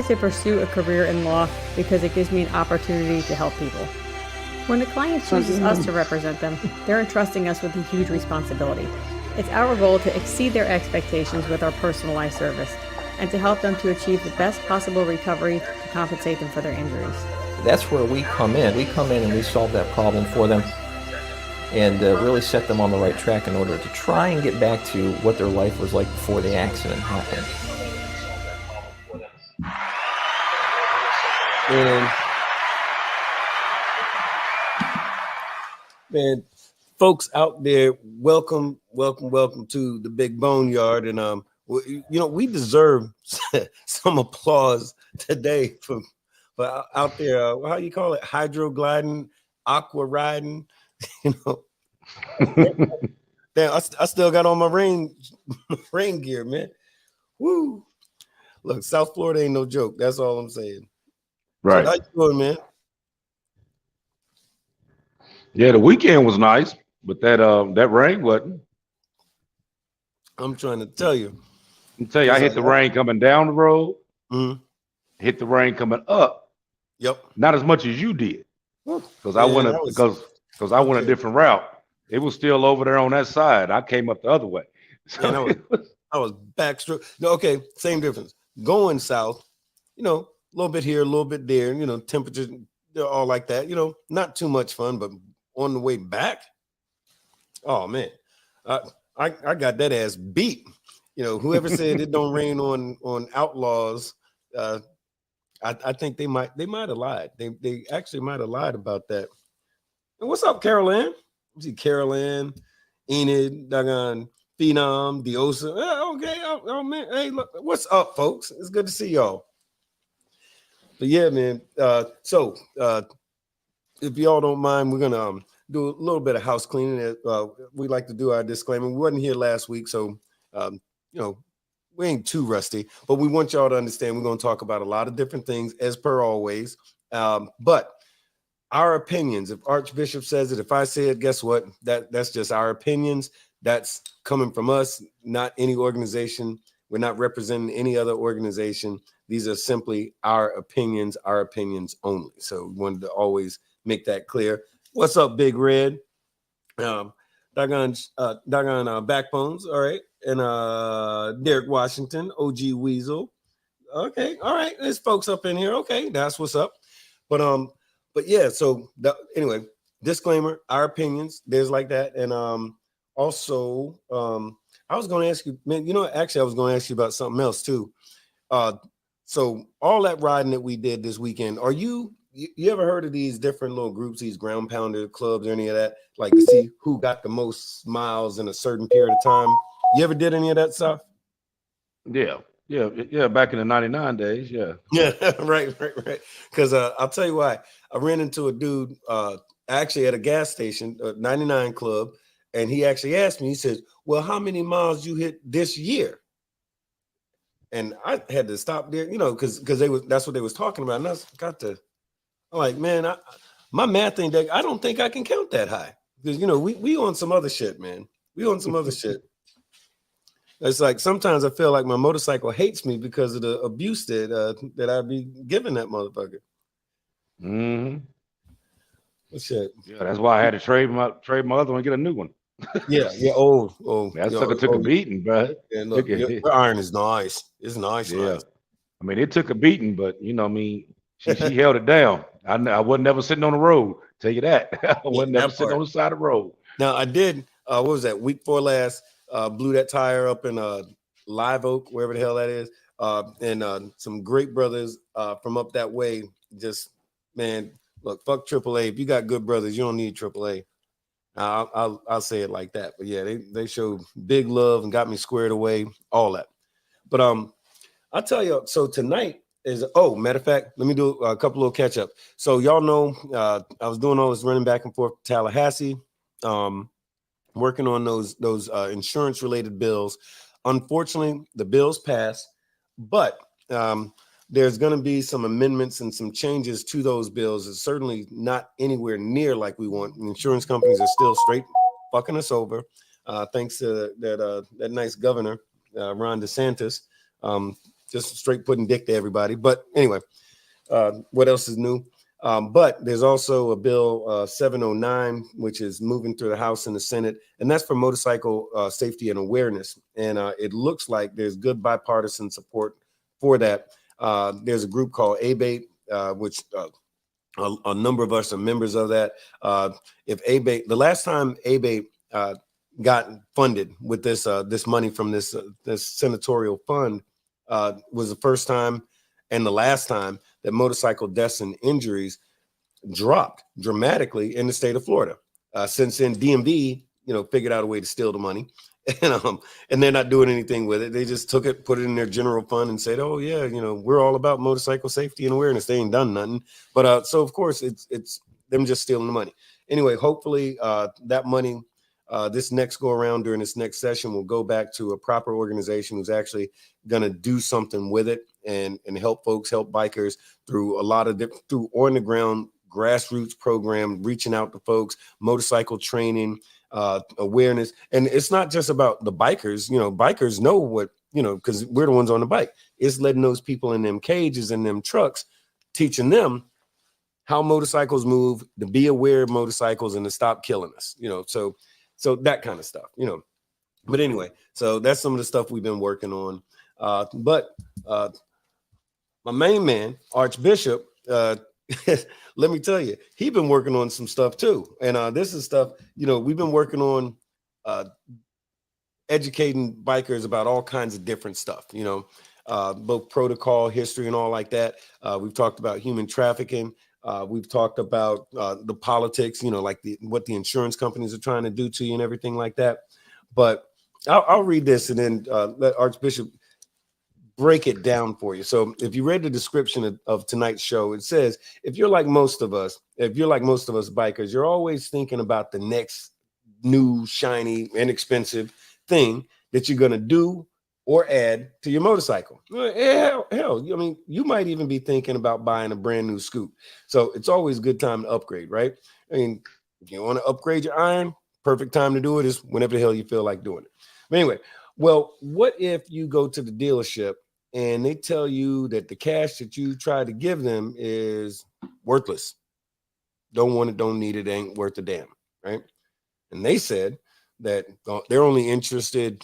to pursue a career in law because it gives me an opportunity to help people. When the client chooses us to represent them, they're entrusting us with a huge responsibility. It's our goal to exceed their expectations with our personalized service and to help them to achieve the best possible recovery to compensate them for their injuries. That's where we come in. We come in and we solve that problem for them and really set them on the right track in order to try and get back to what their life was like before the accident happened. And man, folks out there, welcome to the Big Boneyard. And we deserve some applause today for out there. How you call it? Hydrogliding, aqua riding. Damn, I still got on my rain gear, man. Woo! Look, South Florida ain't no joke. That's all I'm saying. Right. So how you doing, man? Yeah, the weekend was nice, but that rain wasn't. I'm trying to tell you. I hit the rain coming down the road. Mm-hmm. Hit the rain coming up. Yep. Not as much as you did, because I went a different route. It was still over there on that side. I came up the other way. So I was backstroke. No, okay, same difference. Going south, a little bit here, a little bit there. Temperatures, they're all like that. Not too much fun, but on the way back, oh man, I got that ass beat. Whoever said it don't rain on outlaws, I think they might have lied. They actually might have lied about that. And what's up, Carol Ann? See Carol Ann, Enid, Dagon, Phenom, Diosa. Okay, oh man, hey, look, what's up, folks? It's good to see y'all. But yeah, man. So if y'all don't mind, we're gonna do a little bit of house cleaning. We like to do our disclaimer. We wasn't here last week, so we ain't too rusty, but we want y'all to understand we're going to talk about a lot of different things as per always. But our opinions, if Archbishop says it, if I say it, guess what? That's just our opinions. That's coming from us, not any organization. We're not representing any other organization. These are simply our opinions only. So we wanted to always make that clear. What's up, Big Red? Doggone Backbones, all right. And Derek Washington, OG Weasel. Okay, all right. There's folks up in here. Okay, that's what's up. But yeah, so anyway, disclaimer, our opinions, there's like that. And also, I was going to ask you, man, actually I was going to ask you about something else too. So all that riding that we did this weekend, are you ever heard of these different little groups, these ground pounder clubs or any of that? Like to see who got the most miles in a certain period of time. You ever did any of that stuff? Yeah. Back in the 99 days. Yeah. Yeah. Right. Because I'll tell you why. I ran into a dude actually at a gas station, a 99 club, and he actually asked me, he says, well, how many miles you hit this year? And I had to stop there, because that's what they was talking about. And I'm like, man, my math ain't that. I don't think I can count that high. Because we on some other shit, man. We on some other shit. It's like sometimes I feel like my motorcycle hates me because of the abuse that I be giving that motherfucker. Mm-hmm. What shit? Yeah, that's why I had to trade my other one and get a new one. Yeah. Oh, that sucker took a beating, bro. Yeah, look, your iron is nice. It's nice. Yeah, nice. I mean, it took a beating, but she held it down. I wasn't never sitting on the road. Tell you that. I wasn't never sitting on the side of the road. Now I did. What was that? Week 4 last. Blew that tire up in Live Oak, wherever the hell that is, and some great brothers from up that way. Just man, look, fuck AAA. If you got good brothers, you don't need AAA. I'll say it like that. But yeah, they showed big love and got me squared away, all that. But I'll tell you. So tonight is matter of fact, let me do a couple little catch up. So y'all know I was doing all this running back and forth to Tallahassee. Working on those insurance related bills. Unfortunately, the bills passed, but there's going to be some amendments and some changes to those bills. It's certainly not anywhere near like we want. Insurance companies are still straight fucking us over, thanks to that nice governor, Ron DeSantis. just straight putting dick to everybody. But anyway, what else is new? But there's also a bill 709, which is moving through the House and the Senate, and that's for motorcycle safety and awareness. And it looks like there's good bipartisan support for that. There's a group called ABATE, which a number of us are members of that. If ABATE, the last time ABATE got funded with this money from this senatorial fund was the first time and the last time that motorcycle deaths and injuries dropped dramatically in the state of Florida. Since then, DMV, figured out a way to steal the money, and they're not doing anything with it. They just took it, put it in their general fund, and said, "Oh yeah, we're all about motorcycle safety and awareness." They ain't done nothing, but so of course it's them just stealing the money. Anyway, hopefully that money, this next go around during this next session, will go back to a proper organization who's actually going to do something with it and help folks, help bikers through a lot of through on the ground grassroots program, reaching out to folks, motorcycle training, awareness. And it's not just about the bikers. Bikers know what, because we're the ones on the bike. It's letting those people in them cages and them trucks, teaching them how motorcycles move, to be aware of motorcycles and to stop killing us, so that kind of stuff, But anyway, so that's some of the stuff we've been working on. But my main man, Archbishop, let me tell you, he's been working on some stuff too. And this is stuff, we've been working on educating bikers about all kinds of different stuff, both protocol, history, and all like that. We've talked about human trafficking. We've talked about the politics, like what the insurance companies are trying to do to you and everything like that. But I'll read this and then let Archbishop break it down for you. So if you read the description of tonight's show, it says, if you're like most of us bikers, you're always thinking about the next new, shiny, inexpensive thing that you're going to do or add to your motorcycle. Hell, you might even be thinking about buying a brand new scoot. So it's always a good time to upgrade, right? If you want to upgrade your iron, perfect time to do it is whenever the hell you feel like doing it. But anyway, well, what if you go to the dealership and they tell you that the cash that you try to give them is worthless? Don't want it, don't need it, ain't worth a damn, right? And they said that they're only interested,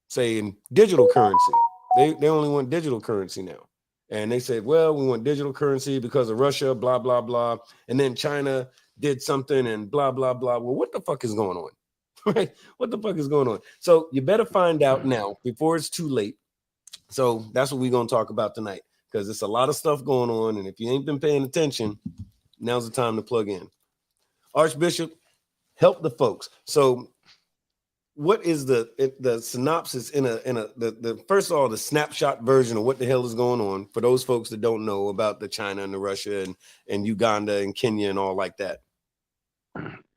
say, in digital currency. They only want digital currency now. And they said, well, we want digital currency because of Russia, blah, blah, blah. And then China did something and blah, blah, blah. Well, what the fuck is going on? Right? What the fuck is going on? So you better find out now before it's too late. So that's what we're going to talk about tonight, because it's a lot of stuff going on. And if you ain't been paying attention, now's the time to plug in. Archbishop, help the folks. So what is the synopsis the first of all, the snapshot version of what the hell is going on for those folks that don't know about the China and the Russia and Uganda and Kenya and all like that?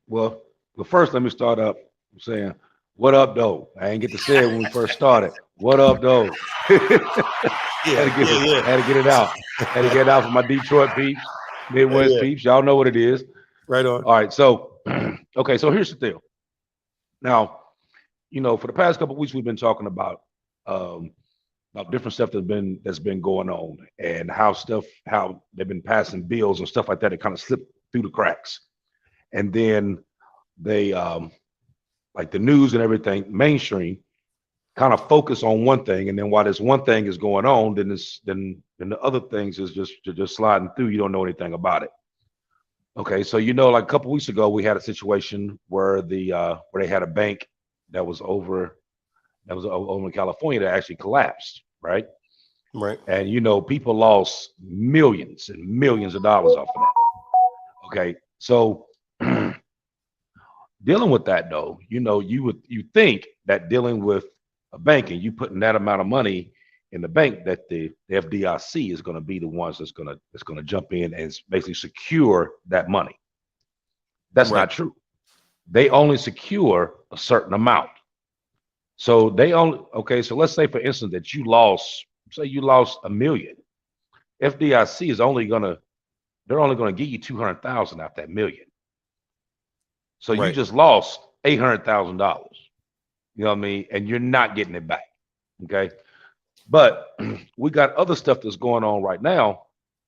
Well, first let me start up saying, what up, though? I ain't get to say it when we first started. What up, though? Had to get it out. Had to get it out for my Detroit peeps, Midwest peeps. Y'all know what it is. Right on. All right. So, okay. So here's the deal. Now, for the past couple of weeks, we've been talking about different stuff that's been going on, and how they've been passing bills and stuff like that. It kind of slipped through the cracks, and then they like the news and everything, mainstream, kind of focus on one thing, and then while this one thing is going on, then the other things is just sliding through. You don't know anything about it. Okay, so like a couple weeks ago, we had a situation where where they had a bank that was over in California that actually collapsed, right? Right. And people lost millions and millions of dollars off of that. Okay, so dealing with that though, you think that dealing with a bank and you putting that amount of money in the bank, that the FDIC is going to be the ones that's going to jump in and basically secure that money. That's right. Not true. They only secure a certain amount. So so let's say, for instance, that you lost $1 million. FDIC is only going to give you 200,000 out that $1 million. So right. You just lost $800,000. You know what I mean? And you're not getting it back. Okay. But we got other stuff that's going on right now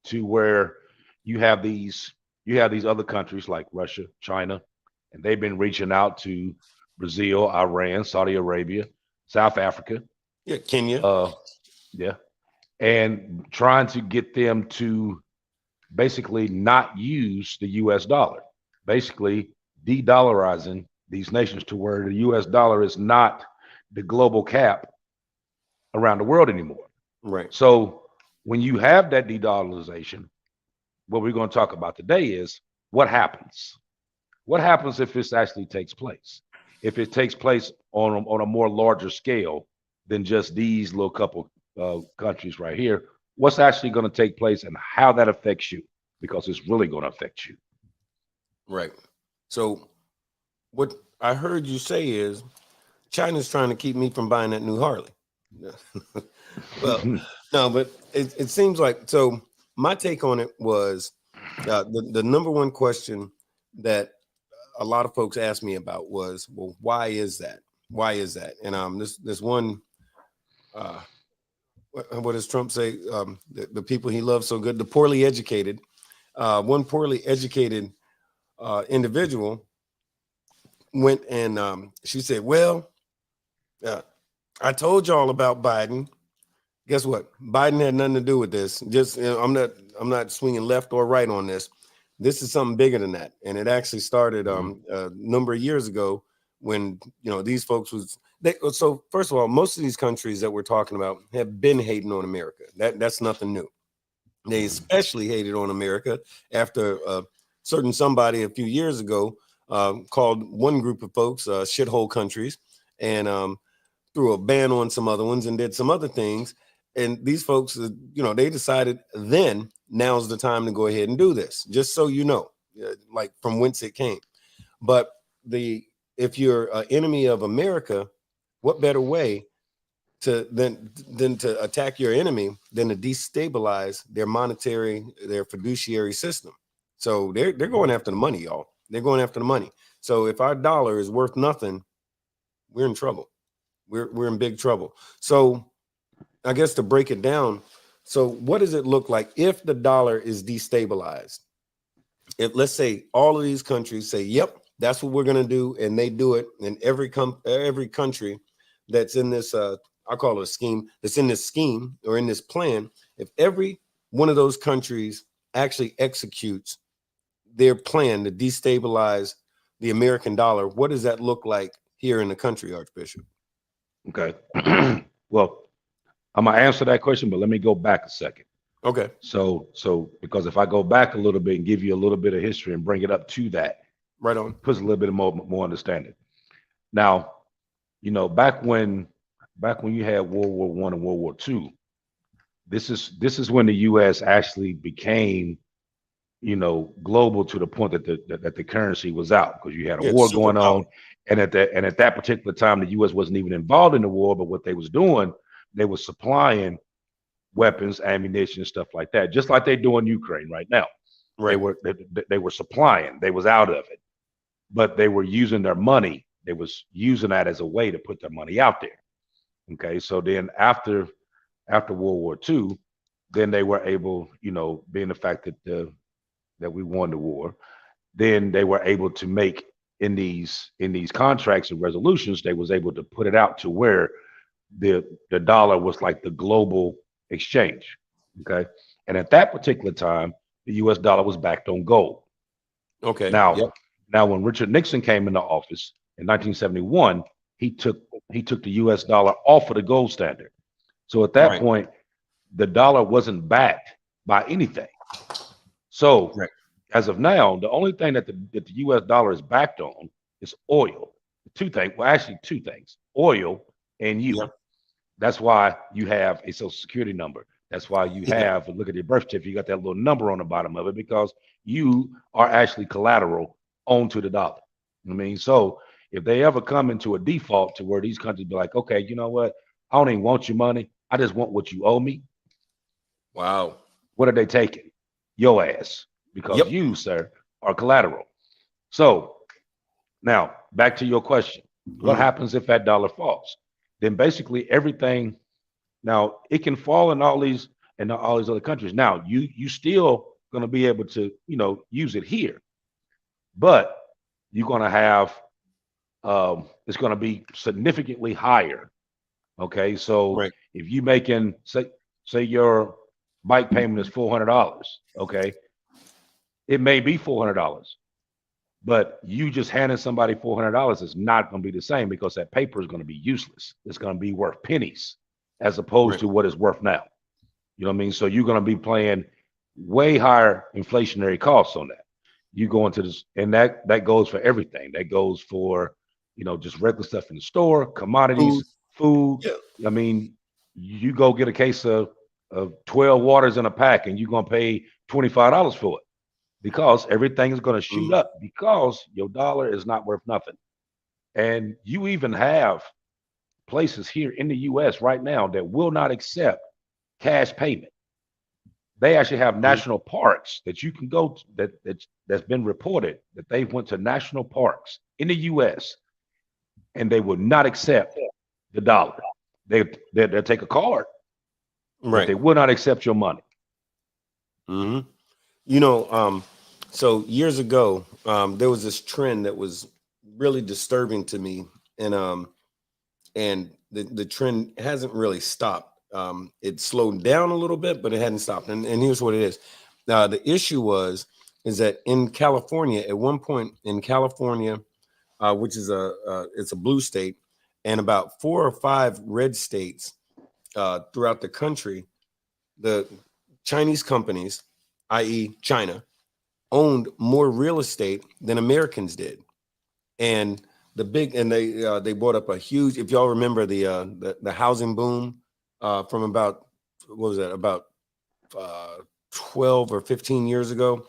to where you have these other countries like Russia, China, and they've been reaching out to Brazil, Iran, Saudi Arabia, South Africa, Yeah, Kenya. yeah, and trying to get them to basically not use the US dollar, basically de-dollarizing these nations to where the US dollar is not the global cap around the world anymore. Right. So when you have that de-dollarization, what we're going to talk about today is what happens. What happens if this actually takes place? If it takes place on a more larger scale than just these little couple countries right here, what's actually going to take place and how that affects you? Because it's really going to affect you. Right. So what I heard you say is China's trying to keep me from buying that new Harley. Well, no, but it seems like, so my take on it was the number one question that a lot of folks asked me about was, well, why is that? Why is that? And this one, what does Trump say? The people he loves so good, the poorly educated, one poorly educated individual went and she said, well, I told y'all about Biden. Guess what? Biden had nothing to do with this. Just I'm not swinging left or right on this. This is something bigger than that, and it actually started a number of years ago when these folks so first of all, most of these countries that we're talking about have been hating on America. That's nothing new. They especially hated on America after certain somebody a few years ago called one group of folks shithole countries and threw a ban on some other ones and did some other things. And these folks, they decided then now's the time to go ahead and do this, just so you know, like from whence it came. But if you're an enemy of America, what better way than to attack your enemy than to destabilize their monetary, their fiduciary system? So they're going after the money, y'all. They're going after the money. So if our dollar is worth nothing, we're in trouble. We're in big trouble. So I guess to break it down, so what does it look like if the dollar is destabilized? If let's say all of these countries say, yep, that's what we're going to do, and they do it, and every country that's in this, I call it a scheme, that's in this scheme or in this plan, if every one of those countries actually executes their plan to destabilize the American dollar, what does that look like here in the country, Archbishop? Okay. Well, I'm gonna answer that question, but let me go back a second. Okay. So because if I go back a little bit and give you a little bit of history and bring it up to that, Right on. puts a little bit more understanding. Now, back when you had World War I and World War II, this is when the U.S. actually became, global to the point that the currency was out, because you had a war going on, and at that particular time, the U.S. wasn't even involved in the war, but what they was doing, they were supplying weapons, ammunition, stuff like that, just like they do in Ukraine right now. Right. They were supplying. They was out of it, but they were using their money. They was using that as a way to put their money out there. Okay, so then after World War II, then they were able, being the fact that we won the war, then they were able to make in these contracts and resolutions, they was able to put it out to where the dollar was like the global exchange. Okay, and at that particular time, the U.S. dollar was backed on gold. Okay. Now when Richard Nixon came into office in 1971, he took the U.S. dollar off of the gold standard. So at that point, the dollar wasn't backed by anything. So as of now, the only thing that the U.S. dollar is backed on is oil. Two things: oil and you. Yep. That's why you have a Social Security number. That's why you have, look at your birth certificate, you got that little number on the bottom of it, because you are actually collateral onto the dollar. I mean, so if they ever come into a default to where these countries be like, okay, you know what? I don't even want your money. I just want what you owe me. Wow. What are they taking? Your ass, because you, sir, are collateral. So now back to your question. What happens if that dollar falls? Then basically everything Now it can fall in all these other countries. Now you still going to be able to use it here, but you're going to have it's going to be significantly higher. Okay, so Right. if you making say your bike payment is $400, okay, it may be $400, but you just handing somebody $400 is not going to be the same because that paper is going to be useless. It's going to be worth pennies as opposed Right. to what it's worth now. You know what I mean? So you're going to be paying way higher inflationary costs on that. You go into this, and that goes for everything. That goes for just regular stuff in the store, commodities, food. Yeah. I mean, you go get a case of 12 waters in a pack, and you're gonna pay $25 for it because everything is gonna shoot up because your dollar is not worth nothing. And you even have places here in the U.S. right now that will not accept cash payment. They actually have national parks that you can go to that's been reported that they went to national parks in the U.S. and they would not accept the dollar. They'll take a card, but Right. they will not accept your money. Mm-hmm. So years ago, there was this trend that was really disturbing to me, and the trend hasn't really stopped. It slowed down a little bit, but it hadn't stopped. And here's what it is. The issue is that in California, at one point in California, which is it's a blue state, and about 4 or 5 red states throughout the country, the Chinese companies, i.e., China, owned more real estate than Americans did, and they brought up a huge. If y'all remember the housing boom from about what was that about 12 or 15 years ago,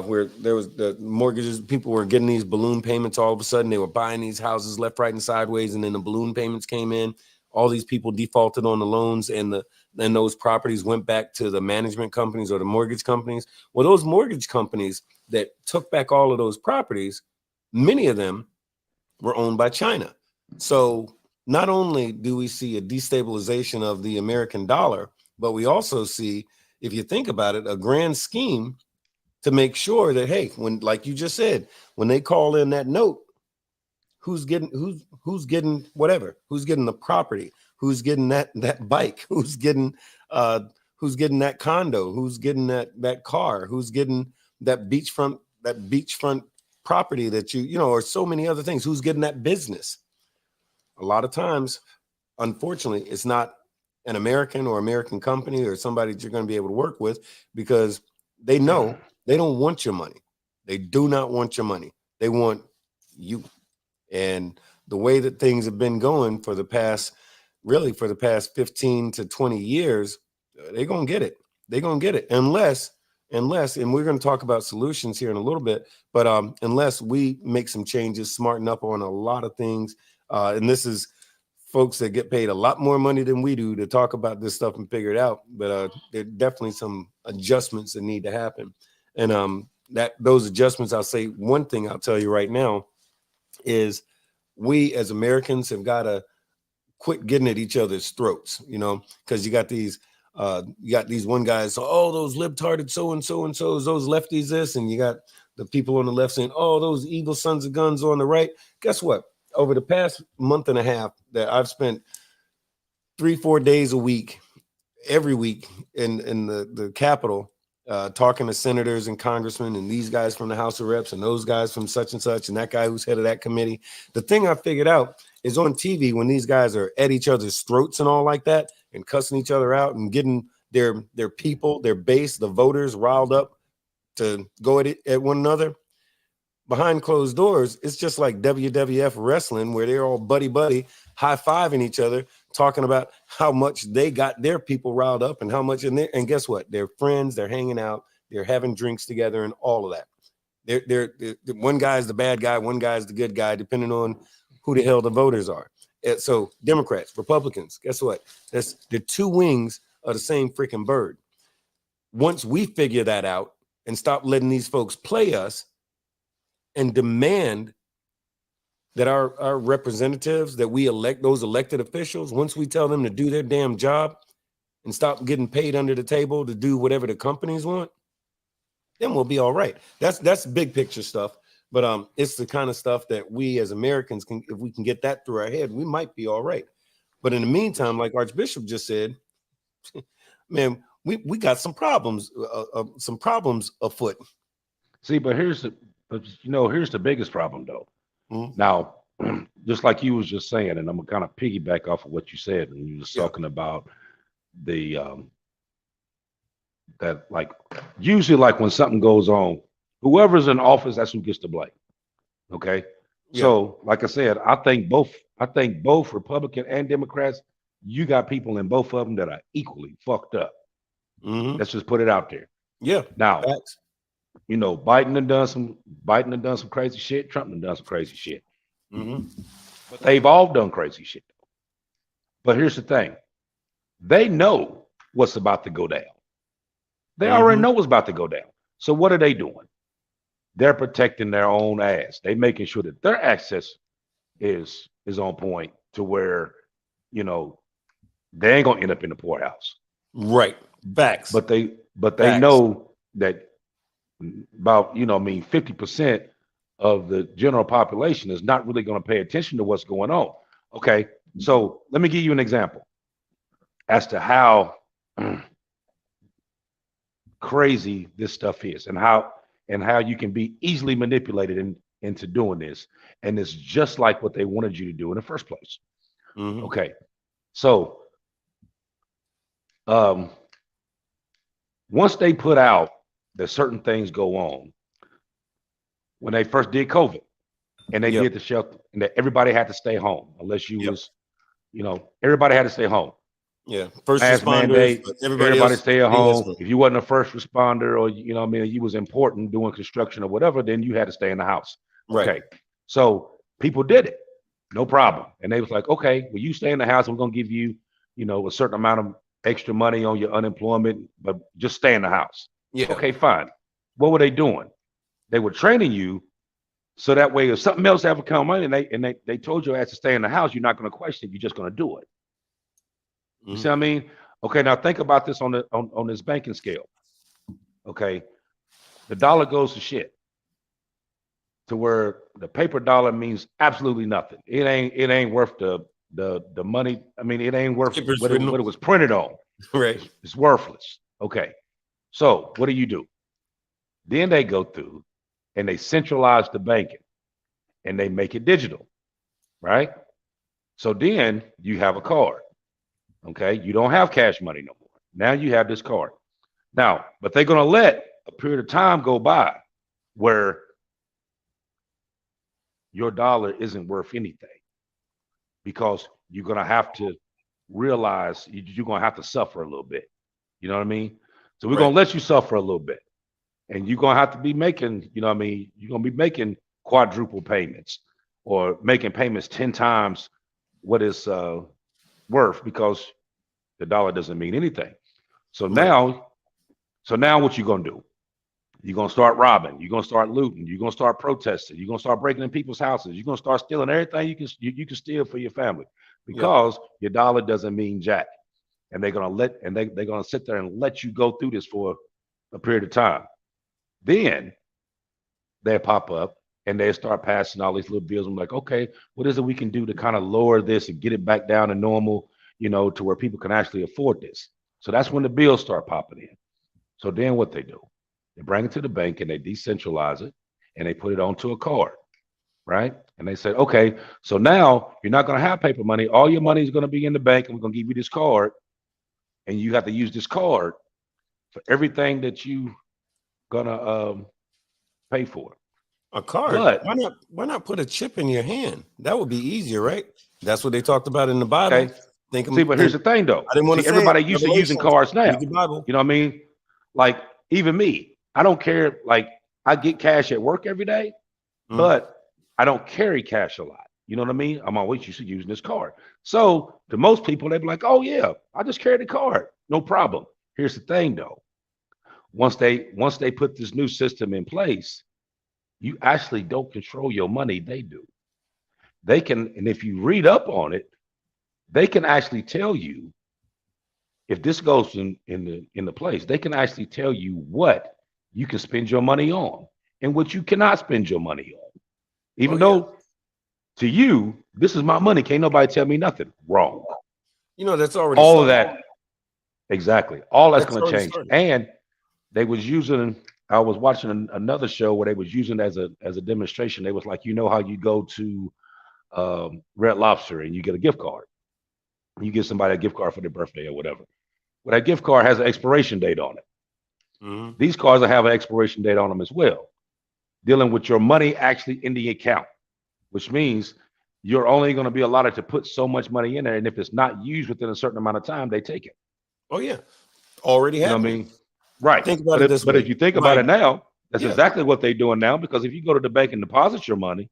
where there was the mortgages, people were getting these balloon payments all of a sudden. They were buying these houses left, right, and sideways, and then the balloon payments came in. All these people defaulted on the loans, and those properties went back to the management companies or the mortgage companies. Well, those mortgage companies that took back all of those properties, many of them were owned by China. So not only do we see a destabilization of the American dollar, but we also see, if you think about it, a grand scheme to make sure that, hey, when, like you just said, when they call in that note, who's getting whatever, who's getting the property, who's getting that bike, who's getting that condo, who's getting that car, who's getting that beachfront property that or so many other things, who's getting that business. A lot of times, unfortunately, it's not an American or American company or somebody that you're going to be able to work with, because they know they don't want your money. They do not want your money. They want you. And the way that things have been going for the past 15 to 20 years, they're going to get it. They're going to get it unless, and we're going to talk about solutions here in a little bit, but unless we make some changes, smarten up on a lot of things. And this is folks that get paid a lot more money than we do to talk about this stuff and figure it out. But there are definitely some adjustments that need to happen. And those adjustments, I'll say one thing I'll tell you right now is we as Americans have got to quit getting at each other's throats, because you got these one guys, oh, those libtarded so-and-so, those lefties this, and you got the people on the left saying, oh, those evil sons of guns on the right. Guess what? Over the past month and a half that I've spent 3-4 days a week, every week in the Capitol, talking to senators and congressmen and these guys from the House of Reps and those guys from such and such and that guy who's head of that committee. The thing I figured out is on TV, when these guys are at each other's throats and all like that and cussing each other out and getting their people, their base, the voters riled up to go at one another, behind closed doors, it's just like WWF wrestling, where they're all buddy high-fiving each other, talking about how much they got their people riled up and how much and guess what? They're friends, they're hanging out, they're having drinks together and all of that. They're one guy's the bad guy, one guy's the good guy, depending on who the hell the voters are. And so Democrats, Republicans, guess what? That's the two wings of the same freaking bird. Once we figure that out and stop letting these folks play us and demand that our representatives that we elect, those elected officials, once we tell them to do their damn job and stop getting paid under the table to do whatever the companies want, then we'll be all right. That's big picture stuff. But it's the kind of stuff that we as Americans can, if we can get that through our head, we might be all right. But in the meantime, like Archbishop just said, man, we got some problems afoot. See, but here's the biggest problem though. Mhm. Now, just like you was just saying, and I'm gonna kind of piggyback off of what you said, and you was talking about the that like usually like when something goes on, whoever's in office, that's who gets the blame. Okay. Yeah. So, like I said, I think both Republican and Democrats, you got people in both of them that are equally fucked up. Mhm. Let's just put it out there. Yeah. Now, Facts. Biden done some crazy shit. Trump done some crazy shit. Mhm. But they've all done crazy shit. But here's the thing. They know what's about to go down. They already know what's about to go down. So what are they doing? They're protecting their own ass. They making sure that their access is on point to where, they ain't gonna end up in the poorhouse. Right. Facts. But they Facts. know that about 50% of the general population is not really going to pay attention to what's going on. Okay, so let me give you an example as to how crazy this stuff is, and how you can be easily manipulated into doing this, and it's just like what they wanted you to do in the first place. Mhm. Okay, so once they put out that certain things go on, when they first did COVID and they did the shelter, and that everybody had to stay home unless you was, everybody had to stay home. Yeah. First Mask responders, mandate, but everybody stay at home. room. If you wasn't a first responder or you was important doing construction or whatever, then you had to stay in the house. Right. Okay. So people did it, no problem. And they was like, okay, well, you stay in the house, we're gonna give you, a certain amount of extra money on your unemployment, but just stay in the house. Yeah. Okay, fine. What were they doing? They were training you so that way if something else ever come on and they told your ass to stay in the house, you're not going to question it, you're just going to do it. You see what I mean? Okay, now think about this on this banking scale. Okay, the dollar goes to shit to where the paper dollar means absolutely nothing. It ain't worth the money. I mean, it ain't worth what it was printed on. Right. It's worthless. Okay, so what do? Then they go through and they centralize the banking and they make it digital, right? So then you have a card. Okay, you don't have cash money no more. Now you have this card. Now, but they're gonna let a period of time go by where your dollar isn't worth anything, because you're gonna have to realize you're gonna have to suffer a little bit. You know what I mean? So we're gonna let you suffer a little bit, and you're gonna have to be making, you're gonna be making quadruple payments or making payments 10 times what it's worth, because the dollar doesn't mean anything. So now what you gonna do? You're gonna start robbing, you're gonna start looting, you're gonna start protesting, you're gonna start breaking in people's houses, you're gonna start stealing everything you can steal for your family, because your dollar doesn't mean jack. And they're gonna sit there and let you go through this for a period of time. Then they pop up and they start passing all these little bills. I'm like, okay, what is it we can do to kind of lower this and get it back down to normal, to where people can actually afford this? So that's when the bills start popping in. So then what they do? They bring it to the bank and they decentralize it and they put it onto a card, right? And they say, okay, so now you're not going to have paper money. All your money is going to be in the bank, and we're going to give you this card, and you have to use this card for everything that you gonna pay for. A card. But why not put a chip in your hand? That would be easier, right? That's what they talked about in the Bible. Okay. But here's the thing, though. I didn't want to say everybody used to using cards now. The Bible. You know what I mean? Like even me, I don't care. Like I get cash at work every day, but I don't carry cash a lot. You know what I mean? I'm always used to using this card. So to most people, they'd be like, "Oh yeah, I just carry the card, no problem." Here's the thing, though. Once they put this new system in place, you actually don't control your money. They do. they can, and if you read up on it, they can actually tell you if this goes in the place, they can actually tell you what you can spend your money on and what you cannot spend your money on. Even though to you, this is my money, can't nobody tell me nothing. Wrong. You know, that's already All of started. that, exactly. All that's That's going to already change. started. And they was using. I was watching another show where they was using as a demonstration. They was like, you know how you go to Red Lobster and you get a gift card. You give somebody a gift card for their birthday or whatever. Well, that gift card has an expiration date on it. Mm-hmm. These cards will have an expiration date on them as well, dealing with your money actually in the account, which means you're only going to be allotted to put so much money in there. And if it's not used within a certain amount of time, they take it. Oh yeah, already You know what I happening. mean? Right. Think about it this But way. if you think about Like, it now, that's yeah. exactly what they're doing now. Because if you go to the bank and deposit your money,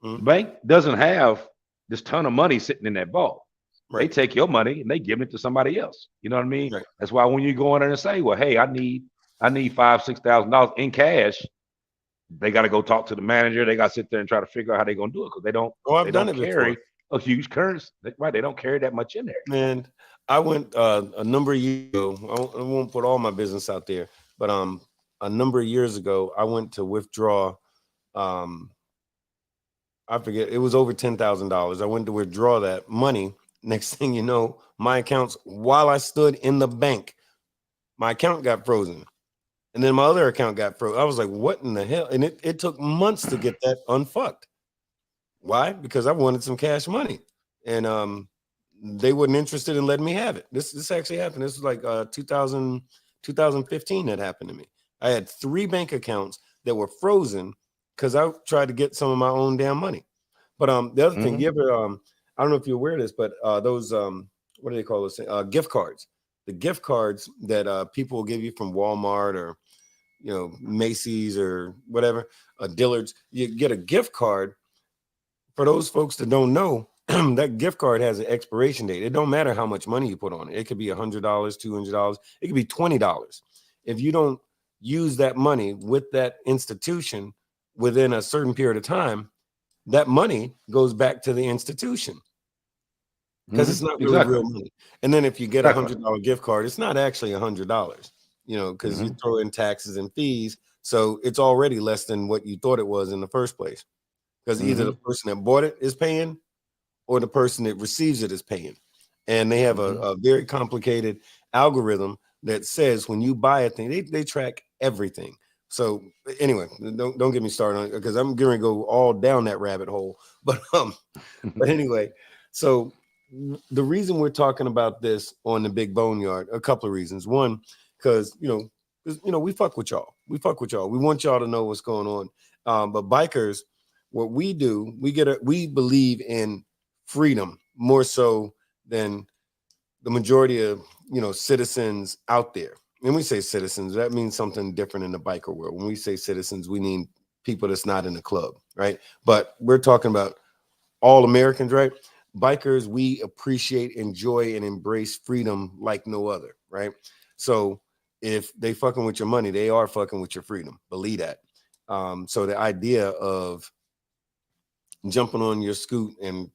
Mhm. the bank doesn't have this ton of money sitting in that vault. They Right. take your money and they give it to somebody else. You know what I mean? Right. That's why when you go in there and say, well, hey, I need $5,000-$6,000 in cash, they got to go talk to the manager. They got to sit there and try to figure out how they're going to do it because Oh, I've they done don't it carry before. a huge currency. Right? They don't carry that much in there. Man, I went a number of years ago. I won't put all my business out there, but a number of years ago, I went to withdraw. I forget, it was over $10,000. I went to withdraw that money. Next thing you know, my accounts, while I stood in the bank, my account got frozen. And then my other account got frozen. I was like, what in the hell? And it took months to get that unfucked. Why? Because I wanted some cash money. And they wasn't interested in letting me have it. This actually happened. This was like 2015 that happened to me. I had 3 bank accounts that were frozen because I tried to get some of my own damn money. But the other thing, you ever I don't know if you're aware of this, but those what do they call those things? Gift cards. The gift cards that people will give you from Walmart or Macy's or whatever, Dillard's. You get a gift card. For those folks that don't know, that gift card has an expiration date. It don't matter how much money you put on it. It could be $100, $200. It could be $20. If you don't use that money with that institution within a certain period of time, that money goes back to the institution because it's not really real money. And then if you get $100 gift card, it's not actually $100, because you throw in taxes and fees. So it's already less than what you thought it was in the first place. Because either the person that bought it is paying or the person that receives it is paying. And they have a very complicated algorithm that says when you buy a thing, they track everything. So anyway, don't get me started on it because I'm going to go all down that rabbit hole. But anyway, so the reason we're talking about this on the Big Boneyard, a couple of reasons. One, because we fuck with y'all. We fuck with y'all. We want y'all to know what's going on. But bikers, what we do, we believe in freedom more so than the majority of citizens out there. When we say citizens, that means something different in the biker world. When we say citizens, we mean people that's not in the club, right? But we're talking about all Americans, right? Bikers, we appreciate, enjoy, and embrace freedom like no other, right? So if they fucking with your money, they are fucking with your freedom. Believe that. So the idea of jumping on your scoot and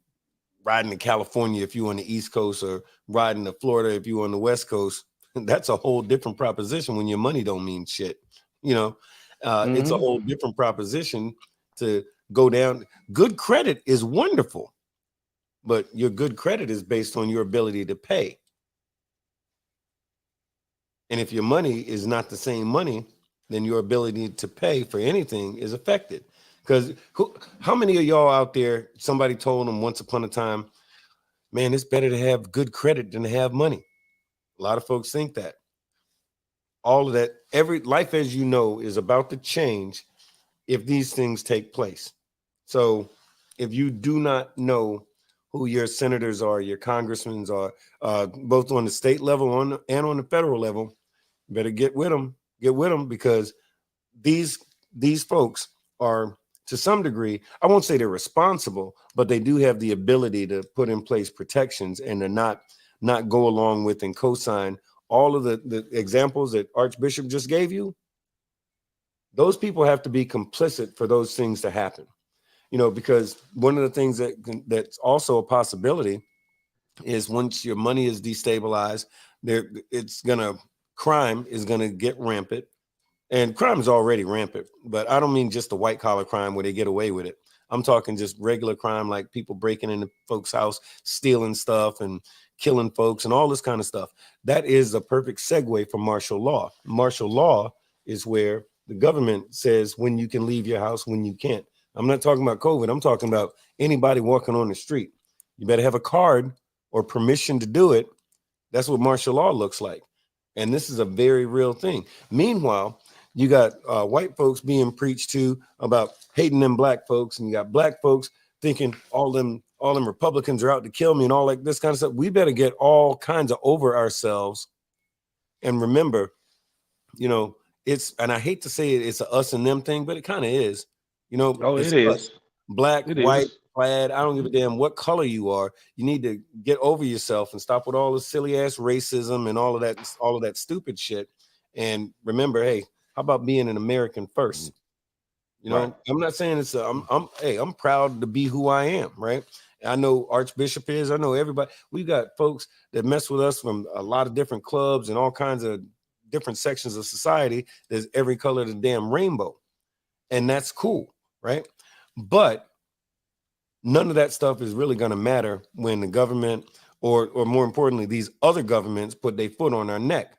riding to California if you're on the East Coast or riding to Florida if you're on the West Coast, that's a whole different proposition when your money don't mean shit. It's a whole different proposition to go down. Good credit is wonderful, but your good credit is based on your ability to pay. And if your money is not the same money, then your ability to pay for anything is affected. Because how many of y'all out there, somebody told them once upon a time, man, it's better to have good credit than to have money. A lot of folks think that. All of that, every life as you know is about to change if these things take place. So if you do not know who your senators are, your congressmen are, both on the state level and on the federal level, you better get with them because these folks are, to some degree, I won't say they're responsible, but they do have the ability to put in place protections and to not go along with and co-sign all of the examples that Archbishop just gave you. Those people have to be complicit for those things to happen. because one of the things that's also a possibility is once your money is destabilized, crime is gonna get rampant. And crime is already rampant, but I don't mean just the white collar crime where they get away with it. I'm talking just regular crime, like people breaking into folks' house, stealing stuff and killing folks and all this kind of stuff. That is a perfect segue for martial law. Martial law is where the government says when you can leave your house, when you can't. I'm not talking about COVID. I'm talking about anybody walking on the street. You better have a card or permission to do it. That's what martial law looks like. And this is a very real thing. Meanwhile, you got white folks being preached to about hating them black folks, and you got black folks thinking all them Republicans are out to kill me and all like this kind of stuff. We better get all kinds of over ourselves and remember, and I hate to say it's a us and them thing, but it kind of is. Oh, It's it us. is. Black, It white, is. plaid. I don't give a damn what color you are. You need to get over yourself and stop with all the silly ass racism and all of that stupid shit. And remember, hey, how about being an American first? Right. I'm not saying I'm proud to be who I am, right? I know Archbishop is, I know everybody. We got folks that mess with us from a lot of different clubs and all kinds of different sections of society. There's every color of the damn rainbow. And that's cool, right? But none of that stuff is really going to matter when the government or more importantly, these other governments put their foot on our neck.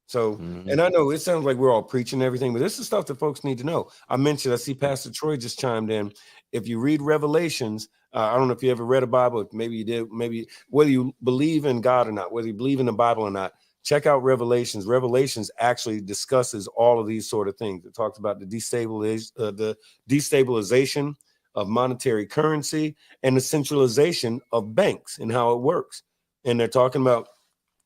So, and I know it sounds like we're all preaching everything, but this is stuff that folks need to know. I see Pastor Troy just chimed in. If you read Revelations, I don't know if you ever read a Bible, maybe you did, maybe whether you believe in God or not, whether you believe in the Bible or not, check out Revelations. Revelations actually discusses all of these sort of things. It talks about the destabilization of monetary currency and the centralization of banks and how it works. And they're talking about,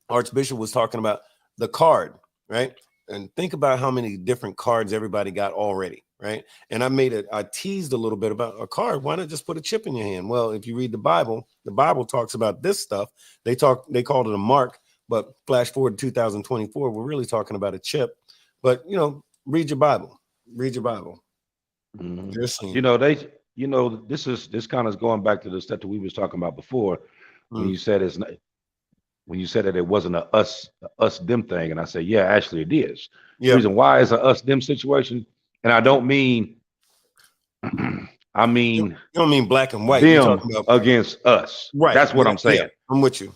Archbishop was talking about the card, right? And think about how many different cards everybody got already, right? And I teased a little bit about a card. Why not just put a chip in your hand? Well, if you read the Bible talks about this stuff. They called it a mark, but flash forward to 2024, we're really talking about a chip. But read your Bible. Read your Bible. This kind of is going back to the stuff that we was talking about before when you said when you said that it wasn't a us them thing, and I said, yeah, actually it is. Yeah. The reason why it's a us them situation, and I don't mean, I mean, you don't mean black and white. Them You're talking about against us, right? That's what I'm saying. Yeah, I'm with you.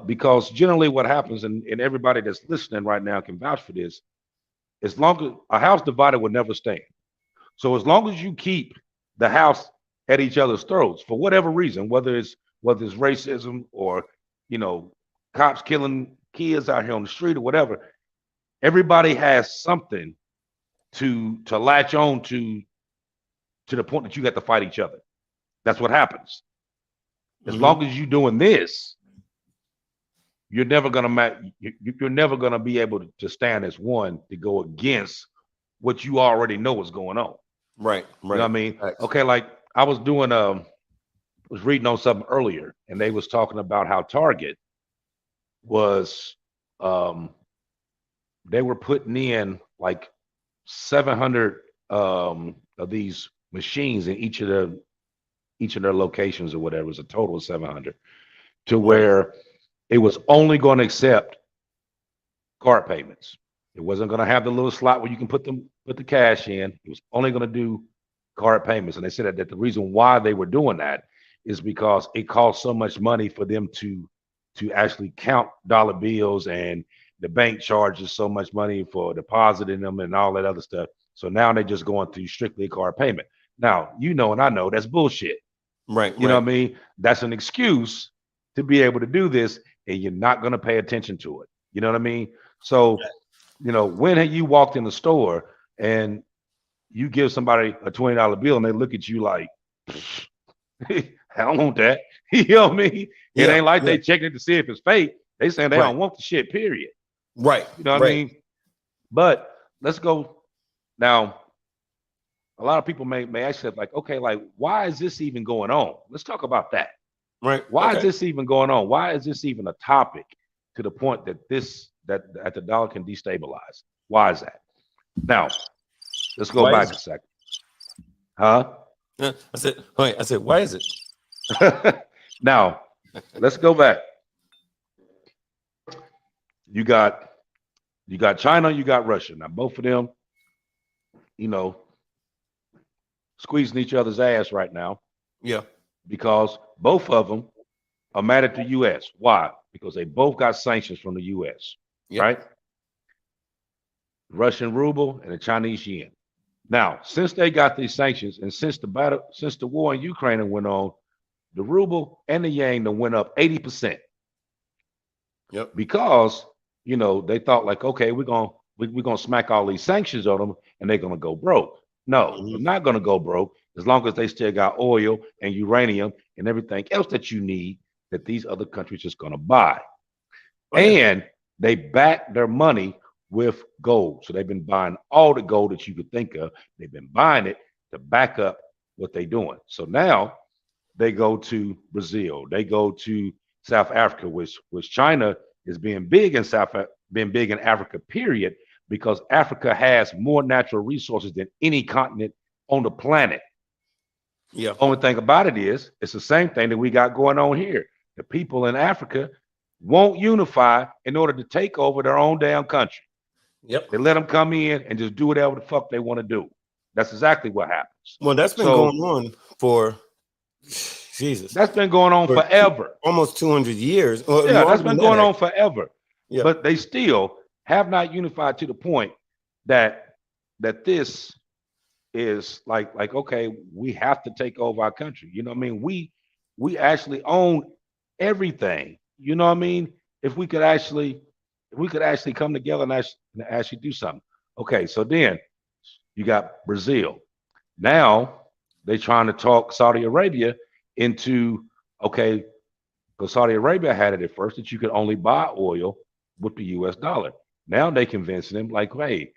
Because generally what happens, and everybody that's listening right now can vouch for this, as long as a house divided will never stand. So as long as you keep the house at each other's throats for whatever reason, whether it's racism or, cops killing kids out here on the street or whatever, everybody has something to latch on to the point that you got to fight each other. That's what happens. As long as you're doing this, you're never gonna be able to stand as one to go against what you already know is going on. Right. You know what I mean? Right. Okay, like I was doing was reading on something earlier, and they was talking about how Target was they were putting in like 700 of these machines in each of their locations or whatever. It was a total of 700 to where it was only going to accept card payments. It wasn't going to have the little slot where you can put the cash in. It was only going to do card payments. And they said that the reason why they were doing that is because it costs so much money for them to actually count dollar bills, and the bank charges so much money for depositing them and all that other stuff. So now they're just going through strictly card payment. Now, and I know that's bullshit. Right. You know what I mean? That's an excuse to be able to do this, and you're not going to pay attention to it. You know what I mean? So, when you walked in the store and you give somebody a $20 bill and they look at you like, I don't want that. You know what I mean? It ain't like they checking it to see if it's fake. They saying they don't want the shit, period. Right. You know what I mean? But let's go now. A lot of people may actually like, okay, like, why is this even going on? Let's talk about that. Right. Why is this even going on? Why is this even a topic to the point that the dollar can destabilize? Why is that? Now, let's go back a second. Huh? I said, wait, I said, why is it? Now, let's go back. You got China, you got Russia. Now, both of them, you know, squeezing each other's ass right now Yeah. because both of them are mad at the U.S. Why? Because they both got sanctions from the U.S. Yep. Right? Russian ruble and the Chinese yen. Now, since they got these sanctions and since the war in Ukraine went on, the ruble and the yen went up 80%. Yep. Because they thought like, okay, we're gonna smack all these sanctions on them and they're gonna go broke. No, they're not gonna go broke as long as they still got oil and uranium and everything else that you need that these other countries is gonna buy. And they back their money with gold. So they've been buying all the gold that you could think of. They've been buying it to back up what they're doing. So now they go to Brazil, they go to South Africa, which China is being big in Africa, period, because Africa has more natural resources than any continent on the planet. Yeah. Only thing about it is, it's the same thing that we got going on here. The people in Africa won't unify in order to take over their own damn country. Yep. They let them come in and just do whatever the fuck they want to do. That's exactly what happens. Well, that's been going on for Jesus. That's been going on forever. Almost 200 years. Yeah, that's been going on forever. Yeah. But they still have not unified to the point that this is like okay, we have to take over our country. You know what I mean? We actually own everything. You know what I mean? If we could actually come together and actually do something. Okay, so then you got Brazil. Now they're trying to talk Saudi Arabia into, okay, because Saudi Arabia had it at first that you could only buy oil with the US dollar. Now they convincing them like, hey,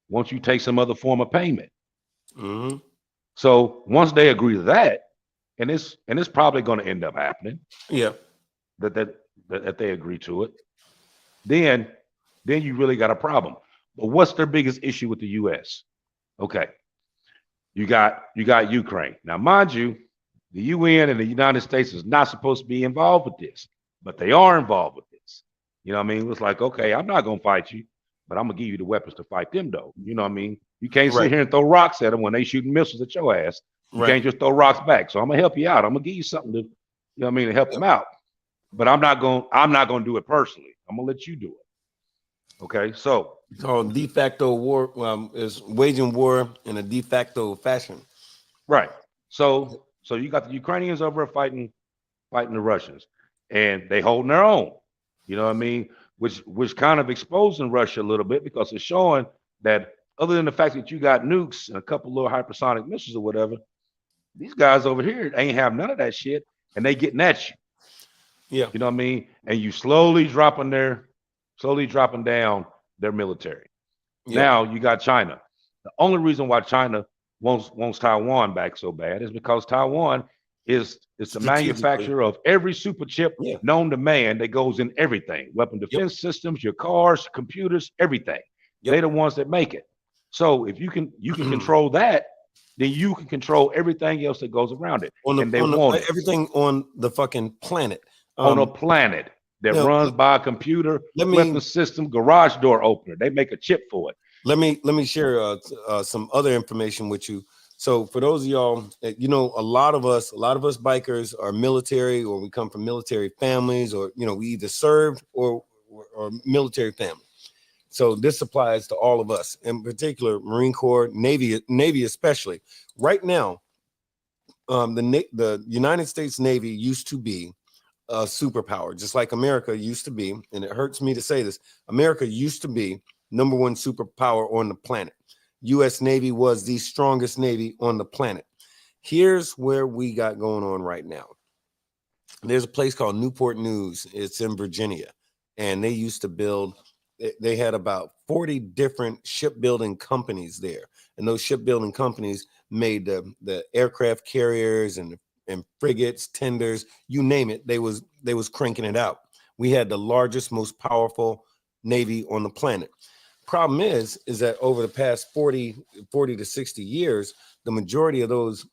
won't you take some other form of payment? Mm-hmm. So once they agree to that, and it's probably going to end up happening. Yeah. That they agree to it, then you really got a problem. But what's their biggest issue with the US? Okay. You got Ukraine. Now, mind you, the UN and the United States is not supposed to be involved with this, but they are involved with this. You know what I mean? It's like, okay, I'm not going to fight you, but I'm going to give you the weapons to fight them, though. You know what I mean? You can't sit here and throw rocks at them when they shooting missiles at your ass. You can't just throw rocks back. So I'm going to help you out. I'm going to give you something to, to help them out. But I'm not going to do it personally. I'm going to let you do it. Okay? So it's called de facto war. Is waging war in a de facto fashion. Right. So you got the Ukrainians over fighting the Russians, and they holding their own. You know what I mean? Which kind of exposing Russia a little bit because it's showing that other than the fact that you got nukes and a couple little hypersonic missiles or whatever, these guys over here ain't have none of that shit, and they getting at you. Yeah. You know what I mean? And you slowly dropping down their military. Yeah. Now you got China. The only reason why China wants Taiwan back so bad is because Taiwan is the manufacturer of every super chip known to man that goes in everything. Weapon defense systems, your cars, computers, everything. They're the ones that make it. So if you can control that, then you can control everything else that goes around it. Everything on the fucking planet. On a planet that runs by a computer, weapon system, garage door opener. They make a chip for it. Let me share some other information with you. So for those of y'all, a lot of us bikers are military, or we come from military families, or we either served or military family. So this applies to all of us, in particular, Marine Corps, Navy especially. Right now, the United States Navy used to be a superpower, just like America used to be. And it hurts me to say this. America used to be #1 superpower on the planet. U.S. Navy was the strongest Navy on the planet. Here's where we got going on right now. There's a place called Newport News. It's in Virginia. And they used to build, they had about 40 different shipbuilding companies there. And those shipbuilding companies made the aircraft carriers and frigates, tenders, you name it. They was cranking it out. We had the largest, most powerful Navy on the planet. problem is that over the past 40 to 60 years, the majority of those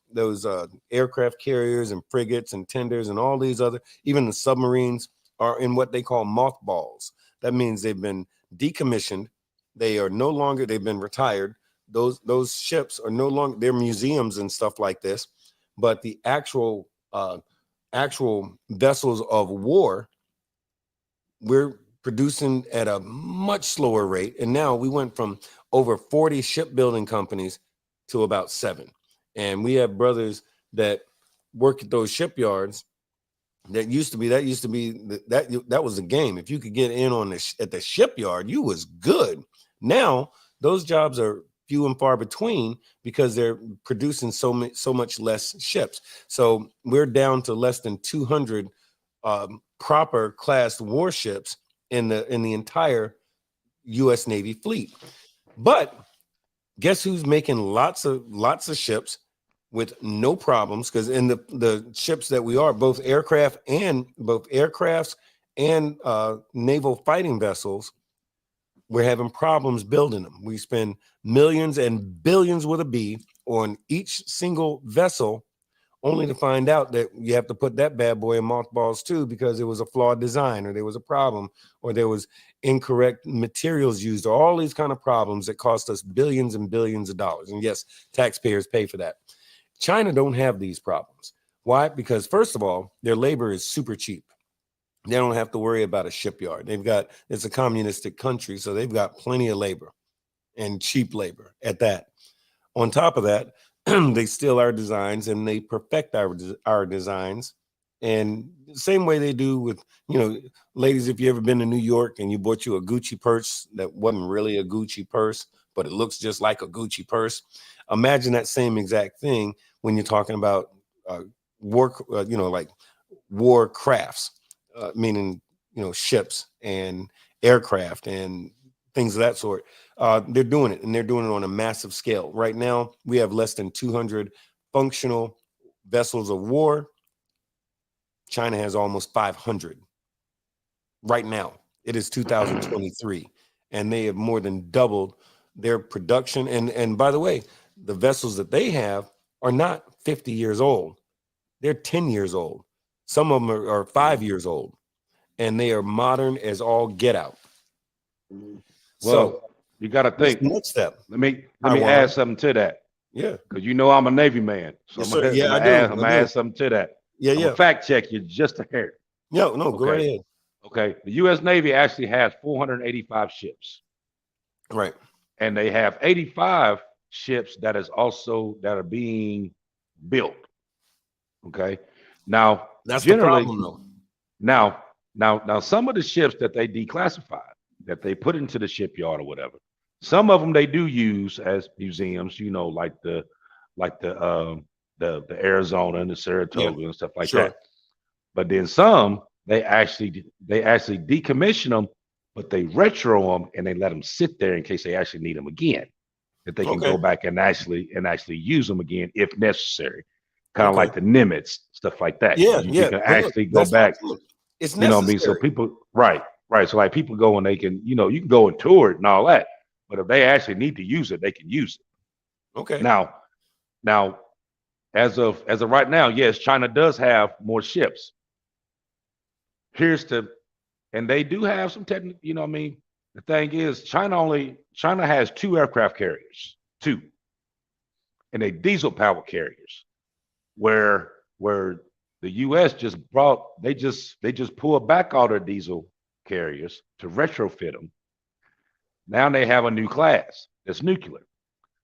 aircraft carriers and frigates and tenders and all these other, even the submarines, are in what they call mothballs. That means they've been decommissioned. They are no longer, they've been retired. Those ships are no longer, they're museums and stuff like this, but the actual vessels of war, we're producing at a much slower rate. And now we went from over 40 shipbuilding companies to about 7. And we have brothers that work at those shipyards. That was a game. If you could get in on at the shipyard, you was good. Now those jobs are few and far between because they're producing so much less ships. So we're down to less than 200 proper class warships in the entire U.S. Navy fleet. But guess who's making lots of ships with no problems? Because in the ships that we are, both aircrafts and naval fighting vessels, we're having problems building them. We spend millions and billions with a B on each single vessel, only to find out that you have to put that bad boy in mothballs too, because it was a flawed design, or there was a problem, or there was incorrect materials used, or all these kind of problems that cost us billions and billions of dollars. And yes, taxpayers pay for that. China don't have these problems. Why? Because first of all, their labor is super cheap. They don't have to worry about a shipyard. It's a communistic country, so they've got plenty of labor and cheap labor at that. On top of that, they steal our designs and they perfect our designs. And the same way they do with, ladies, if you ever been to New York and you bought you a Gucci purse that wasn't really a Gucci purse, but it looks just like a Gucci purse. Imagine that same exact thing when you're talking about like war crafts, meaning, ships and aircraft and things of that sort. They're doing it, and they're doing it on a massive scale. Right now, we have less than 200 functional vessels of war. China has almost 500. Right now, it is 2023, and they have more than doubled their production. And by the way, the vessels that they have are not 50 years old. They're 10 years old. Some of them are 5 years old, and they are modern as all get out. Well, so you got to think. Next step. Let me add something to that. Yeah, because I'm a Navy man, so yes, I'm gonna add something to that. I'm gonna fact check you just a hair. No, go right ahead. Okay, the U.S. Navy actually has 485 ships. Right, and they have 85 ships that are being built. Okay, now that's generally the problem, though. Now, some of the ships that they declassified, that they put into the shipyard or whatever, some of them they do use as museums, like the Arizona and the Saratoga and stuff like that. But then some they actually decommission them, but they retro them and they let them sit there in case they actually need them again, that they can go back and actually use them again if necessary. Kind of like the Nimitz, stuff like that. You can actually go back. It's necessary. So people, right. So like people go and they can, you can go and tour it and all that. But if they actually need to use it, they can use it. Okay. Now, as of right now, yes, China does have more ships. And they do have some technical, the thing is China has 2 aircraft carriers, 2, and they diesel power carriers, where the U.S. just pulled back all their diesel carriers to retrofit them. Now they have a new class that's nuclear,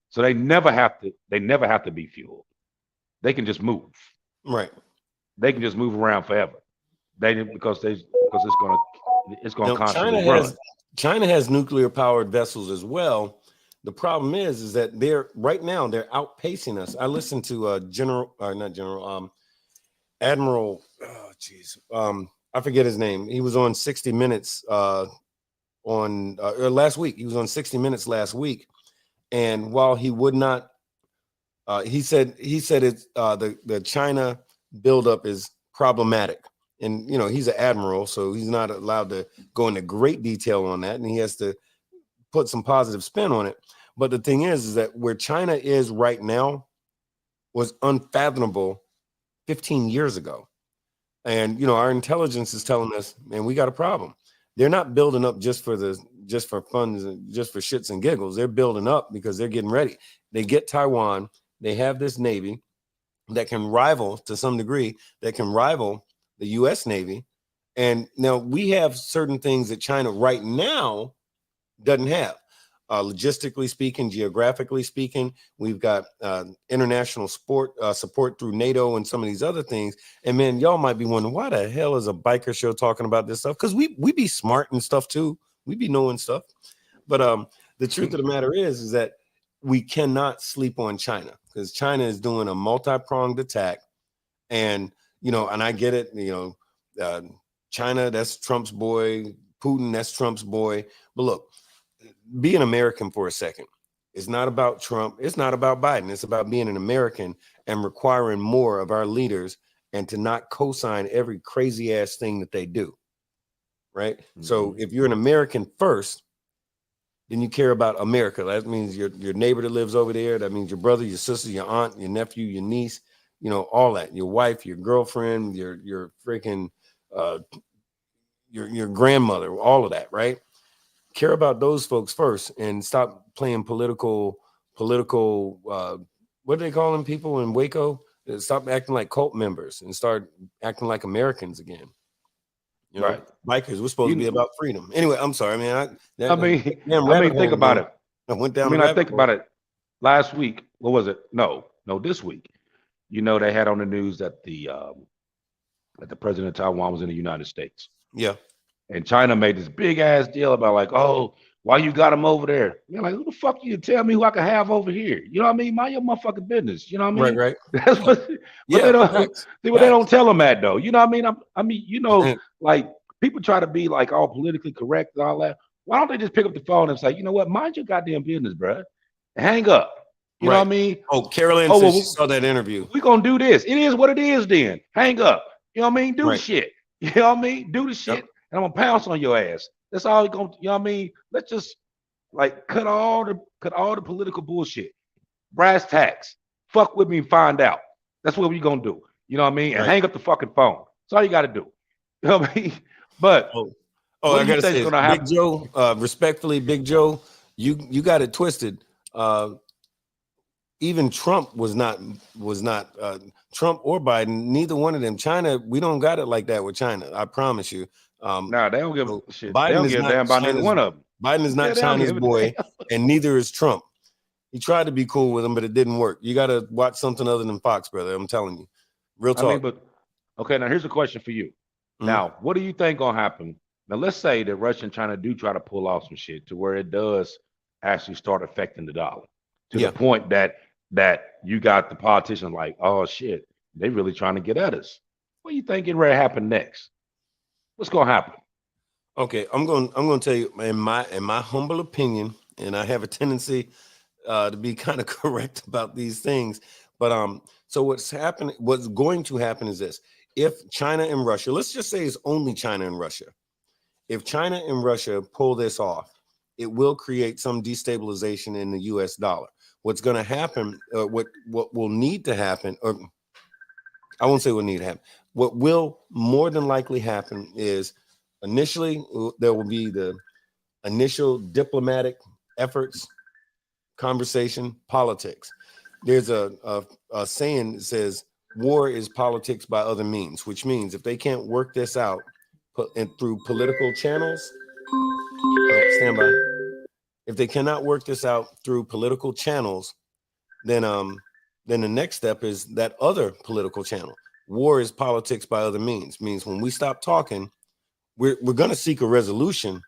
so they never have to be fueled. They can just move. Right. They can just move around forever. Because it's going to constantly run. China has nuclear powered vessels as well. The problem is that they're outpacing us. I listened to Admiral. I forget his name. He was on 60 Minutes last week. He was on 60 Minutes last week, and while he would not, he said it's the China buildup is problematic. And he's an admiral, so he's not allowed to go into great detail on that, and he has to put some positive spin on it. But the thing is that where China is right now was unfathomable 15 years ago. And our intelligence is telling us, man, we got a problem. They're not building up just for funds and just for shits and giggles. They're building up because they're getting ready. They get Taiwan. They have this Navy that can rival, to some degree, that can rival the U.S. Navy. And now we have certain things that China right now doesn't have. Logistically speaking, geographically speaking, we've got international support through NATO and some of these other things. And man, y'all might be wondering, why the hell is a biker show talking about this stuff? Because we be smart and stuff too. We be knowing stuff. But the truth of the matter is that we cannot sleep on China, because China is doing a multi-pronged attack. And, and I get it, China, that's Trump's boy. Putin, that's Trump's boy. But look, be an American for a second. It's not about Trump. It's not about Biden. It's about being an American and requiring more of our leaders and to not co-sign every crazy ass thing that they do. Right. Mm-hmm. So if you're an American first, then you care about America. That means your neighbor that lives over there. That means your brother, your sister, your aunt, your nephew, your niece, all that, your wife, your girlfriend, your freaking, your grandmother, all of that. Right. Care about those folks first and stop playing political, what do they call them, people in Waco? Stop acting like cult members and start acting like Americans again. Right. Bikers, we're supposed to be about freedom. Anyway, I'm sorry, man. Think about it. I went down. I think about it. Last week, what was it? No, this week. They had on the news that the president of Taiwan was in the United States. Yeah. And China made this big ass deal about like, oh, why you got him over there? You're like, who the fuck you tell me who I can have over here? You know what I mean? Mind your motherfucking business. You know what I mean? Right. That's what. They don't tell them that though. You know what I mean? Like people try to be like all politically correct and all that. Why don't they just pick up the phone and say, you know what? Mind your goddamn business, bro. Hang up. You know what I mean? Oh, Carolyn said she saw that interview. We're gonna do this. It is what it is. Then hang up. You know what I mean? Do the shit. You know what I mean? Do the shit. Yep. And I'm gonna pounce on your ass. That's all you're gonna, you know what I mean? Let's just like cut all the political bullshit. Brass tacks. Fuck with me and find out. That's what we're gonna do. You know what I mean? And hang up the fucking phone. That's all you gotta do. You know what I mean? But I gotta say, Big Joe, respectfully, Big Joe, you got it twisted. Even Trump was not Trump or Biden, neither one of them. China, we don't got it like that with China. I promise you. They don't give a shit. Biden they don't give a damn about neither one of them. Biden is not China's boy, and neither is Trump. He tried to be cool with him, but it didn't work. You got to watch something other than Fox, brother. I'm telling you. Real talk. Okay, now here's a question for you. Mm-hmm. Now, what do you think gonna happen? Now, let's say that Russia and China do try to pull off some shit to where it does actually start affecting the dollar to the point that you got the politicians like, oh shit, they really trying to get at us. What do you think is ready to happen next? What's gonna happen? Okay, I'm gonna tell you in my humble opinion, and I have a tendency to be kind of correct about these things. But so what's going to happen is this: if China and Russia, let's just say it's only China and Russia, if China and Russia pull this off, it will create some destabilization in the U.S. dollar. What's going to happen? What will need to happen, or I won't say what need to happen. What will more than likely happen is initially there will be the initial diplomatic efforts, conversation, politics. There's a saying that says war is politics by other means, which means if they can't work this out through political channels, stand by. If they cannot work this out through political channels, then the next step is that other political channel. War is politics by other means. Means when we stop talking, we're going to seek a resolution,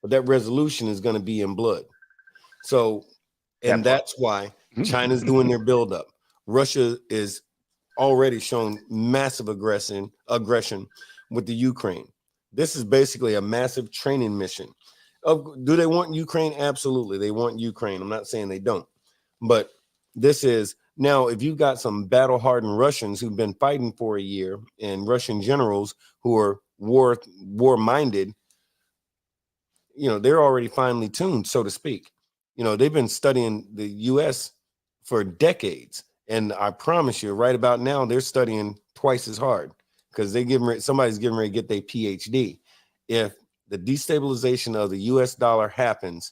but that resolution is going to be in blood. So, and that's why China's doing their buildup. Russia is already shown massive aggression with the Ukraine. This is basically a massive training mission. Do they want Ukraine? Absolutely, they want Ukraine. I'm not saying they don't, but this is now if you've got some battle-hardened Russians who've been fighting for a year and Russian generals who are war-minded, they're already finely tuned, so to speak. They've been studying the U.S. for decades, and I promise you, right about now, they're studying twice as hard because somebody's getting ready to get their PhD. If the destabilization of the U.S. dollar happens,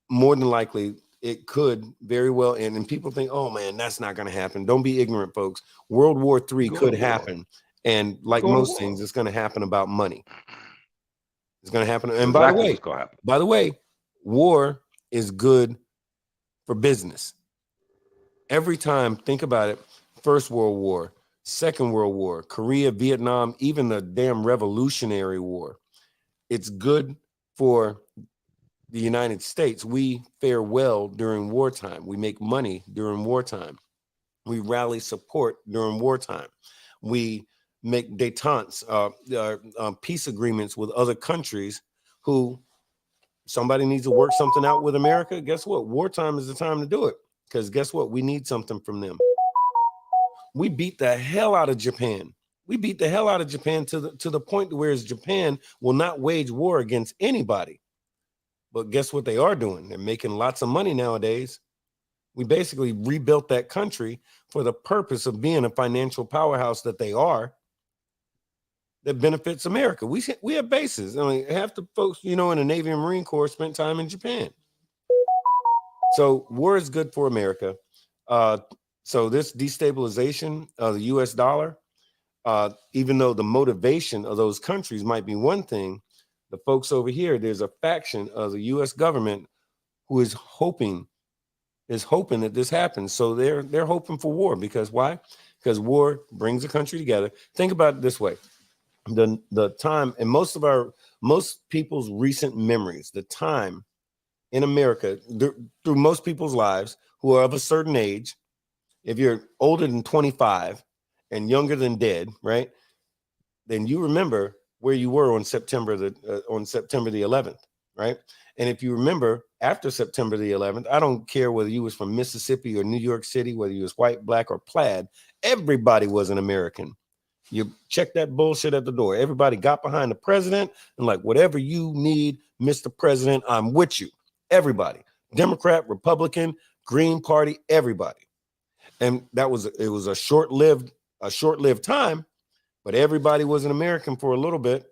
more than likely it could very well end. And people think, oh man, that's not going to happen. Don't be ignorant, folks. World War III could happen. And like most things, it's going to happen about money. It's going to happen. And by the way, war is good for business. Every time, think about it, First World War, Second World War, Korea, Vietnam, even the damn Revolutionary War. It's good for the United States. We fare well during wartime. We make money during wartime. We rally support during wartime. We make détentes, peace agreements with other countries who somebody needs to work something out with America. Guess what? Wartime is the time to do it, because guess what? We need something from them. We beat the hell out of Japan. We beat the hell out of Japan to the point where Japan will not wage war against anybody. But guess what they are doing? They're making lots of money nowadays. We basically rebuilt that country for the purpose of being a financial powerhouse that they are, that benefits America. We have bases. I mean, half the folks, in the Navy and Marine Corps spent time in Japan. So war is good for America. So this destabilization of the U.S. dollar, even though the motivation of those countries might be one thing, the folks over here, there's a faction of the U.S. government who is hoping that this happens. So they're hoping for war. Because why? Because war brings a country together. Think about it this way. The time, and most people's recent memories, the time in America through most people's lives who are of a certain age, if you're older than 25 and younger than dead, right, then you remember where you were on September the 11th, right? And if you remember after September the 11th, I don't care whether you was from Mississippi or New York City, whether you was white, black, or plaid, everybody was an American. You check that bullshit at the door. Everybody got behind the president and like, whatever you need, Mr. President, I'm with you. Everybody, Democrat, Republican, Green Party, everybody. And it was a short-lived time, but everybody was an American for a little bit.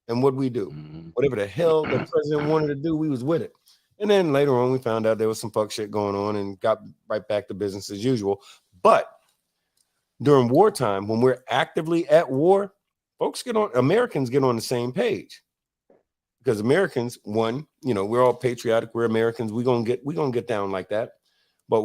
And what'd we do? Whatever the hell the president wanted to do, we was with it. And then later on, we found out there was some fuck shit going on and got right back to business as usual. But during wartime, when we're actively at war, Americans get on the same page. Because Americans, one, we're all patriotic, we're Americans, we're gonna get down like that. But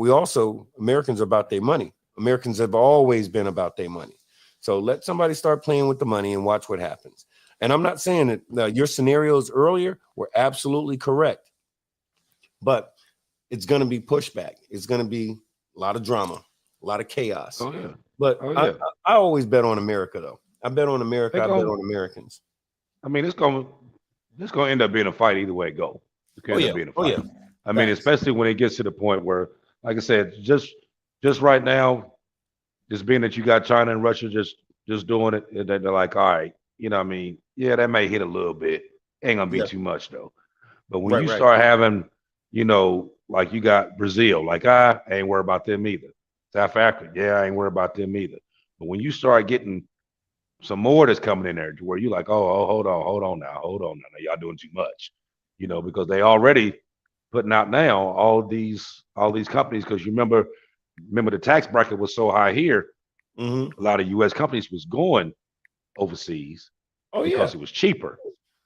Americans are about their money. Americans have always been about their money. So let somebody start playing with the money and watch what happens. And I'm not saying that your scenarios earlier were absolutely correct, but it's going to be pushback. It's going to be a lot of drama, a lot of chaos. Oh, yeah. But I always bet on America, though. I bet on America. I bet on Americans. I mean, it's going to end up being a fight either way it goes. It's going to end up being a fight. Yeah. I mean, especially when it gets to the point where, like I said, just right now, just being that you got China and Russia just doing it, and they're like, all right, I mean, yeah, that may hit a little bit. Ain't gonna be too much though. But when you start having, like you got Brazil, like I ain't worried about them either. South Africa, yeah, I ain't worried about them either. But when you start getting some more that's coming in there, where you like, oh, hold on now, y'all doing too much, because they already putting out now all these companies, because you remember the tax bracket was so high here. Mm-hmm. A lot of U.S. companies was going overseas because it was cheaper.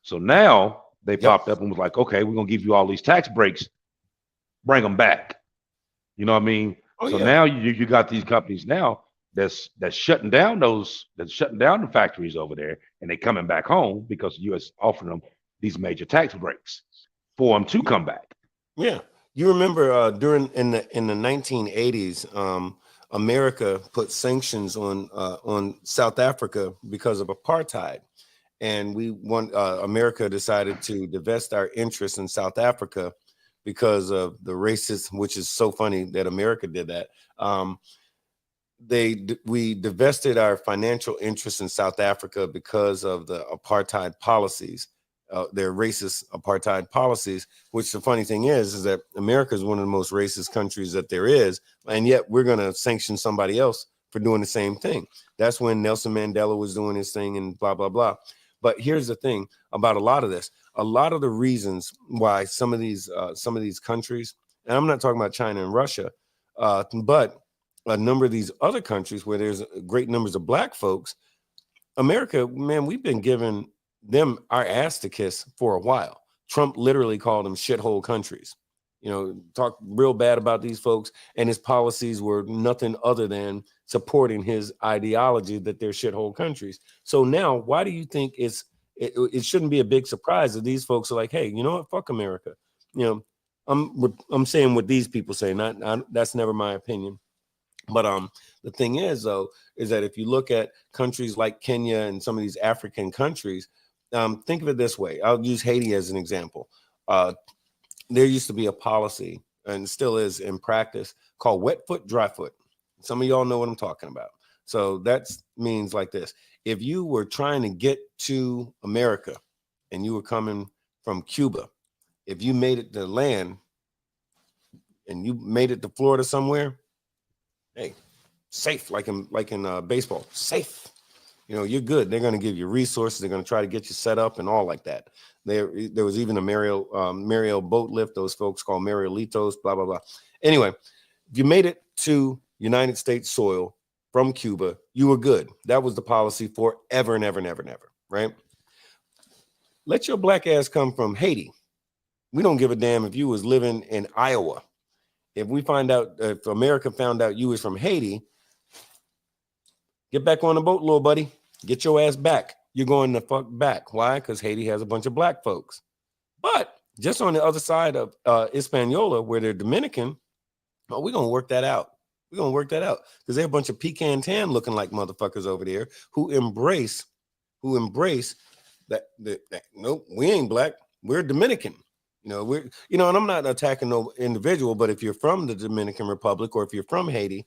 So now they popped up and was like, okay, we're gonna give you all these tax breaks, bring them back. You know what I mean? Now you got these companies now that's shutting down the factories over there, and they coming back home because the U.S. offering them these major tax breaks for them to come back. Yeah, you remember in the 1980s, America put sanctions on South Africa because of apartheid, and America decided to divest our interests in South Africa because of the racist, which is so funny that America did that. We divested our financial interests in South Africa because of the apartheid policies. their racist apartheid policies. Which the funny thing is that America is one of the most racist countries that there is, and yet we're going to sanction somebody else for doing the same thing. That's when Nelson Mandela was doing his thing and blah blah blah. But here's the thing about a lot of this: a lot of the reasons why some of these countries, and I'm not talking about China and Russia, but a number of these other countries where there's great numbers of black folks, America, man, we've been giving them our ass to kiss for a while. Trump literally called them shithole countries, talked real bad about these folks, and his policies were nothing other than supporting his ideology that they're shithole countries. So now, why do you think it shouldn't be a big surprise that these folks are like, hey, you know what, fuck America? I'm saying what these people say, that's never my opinion. But the thing is, though, is that if you look at countries like Kenya and some of these African countries, think of it this way. I'll use Haiti as an example. There used to be a policy, and still is in practice, called wet foot, dry foot. Some of y'all know what I'm talking about. So that means like this. If you were trying to get to America and you were coming from Cuba, if you made it to land and you made it to Florida somewhere, hey, safe, like in baseball, safe. You're good. They're going to give you resources. They're going to try to get you set up and all like that. There was even a Mariel boat lift. Those folks called Marielitos, blah, blah, blah. Anyway, if you made it to United States soil from Cuba, you were good. That was the policy forever and ever and ever and ever, right? Let your black ass come from Haiti. We don't give a damn if you was living in Iowa. If America found out you was from Haiti, get back on the boat, little buddy. Get your ass back. You're going the fuck back. Why? Because Haiti has a bunch of black folks. But just on the other side of Hispaniola, where they're Dominican, we're going to work that out. We're going to work that out because they're a bunch of pecan tan looking like motherfuckers over there who embrace that nope, we ain't black. We're Dominican. And I'm not attacking no individual, but if you're from the Dominican Republic or if you're from Haiti,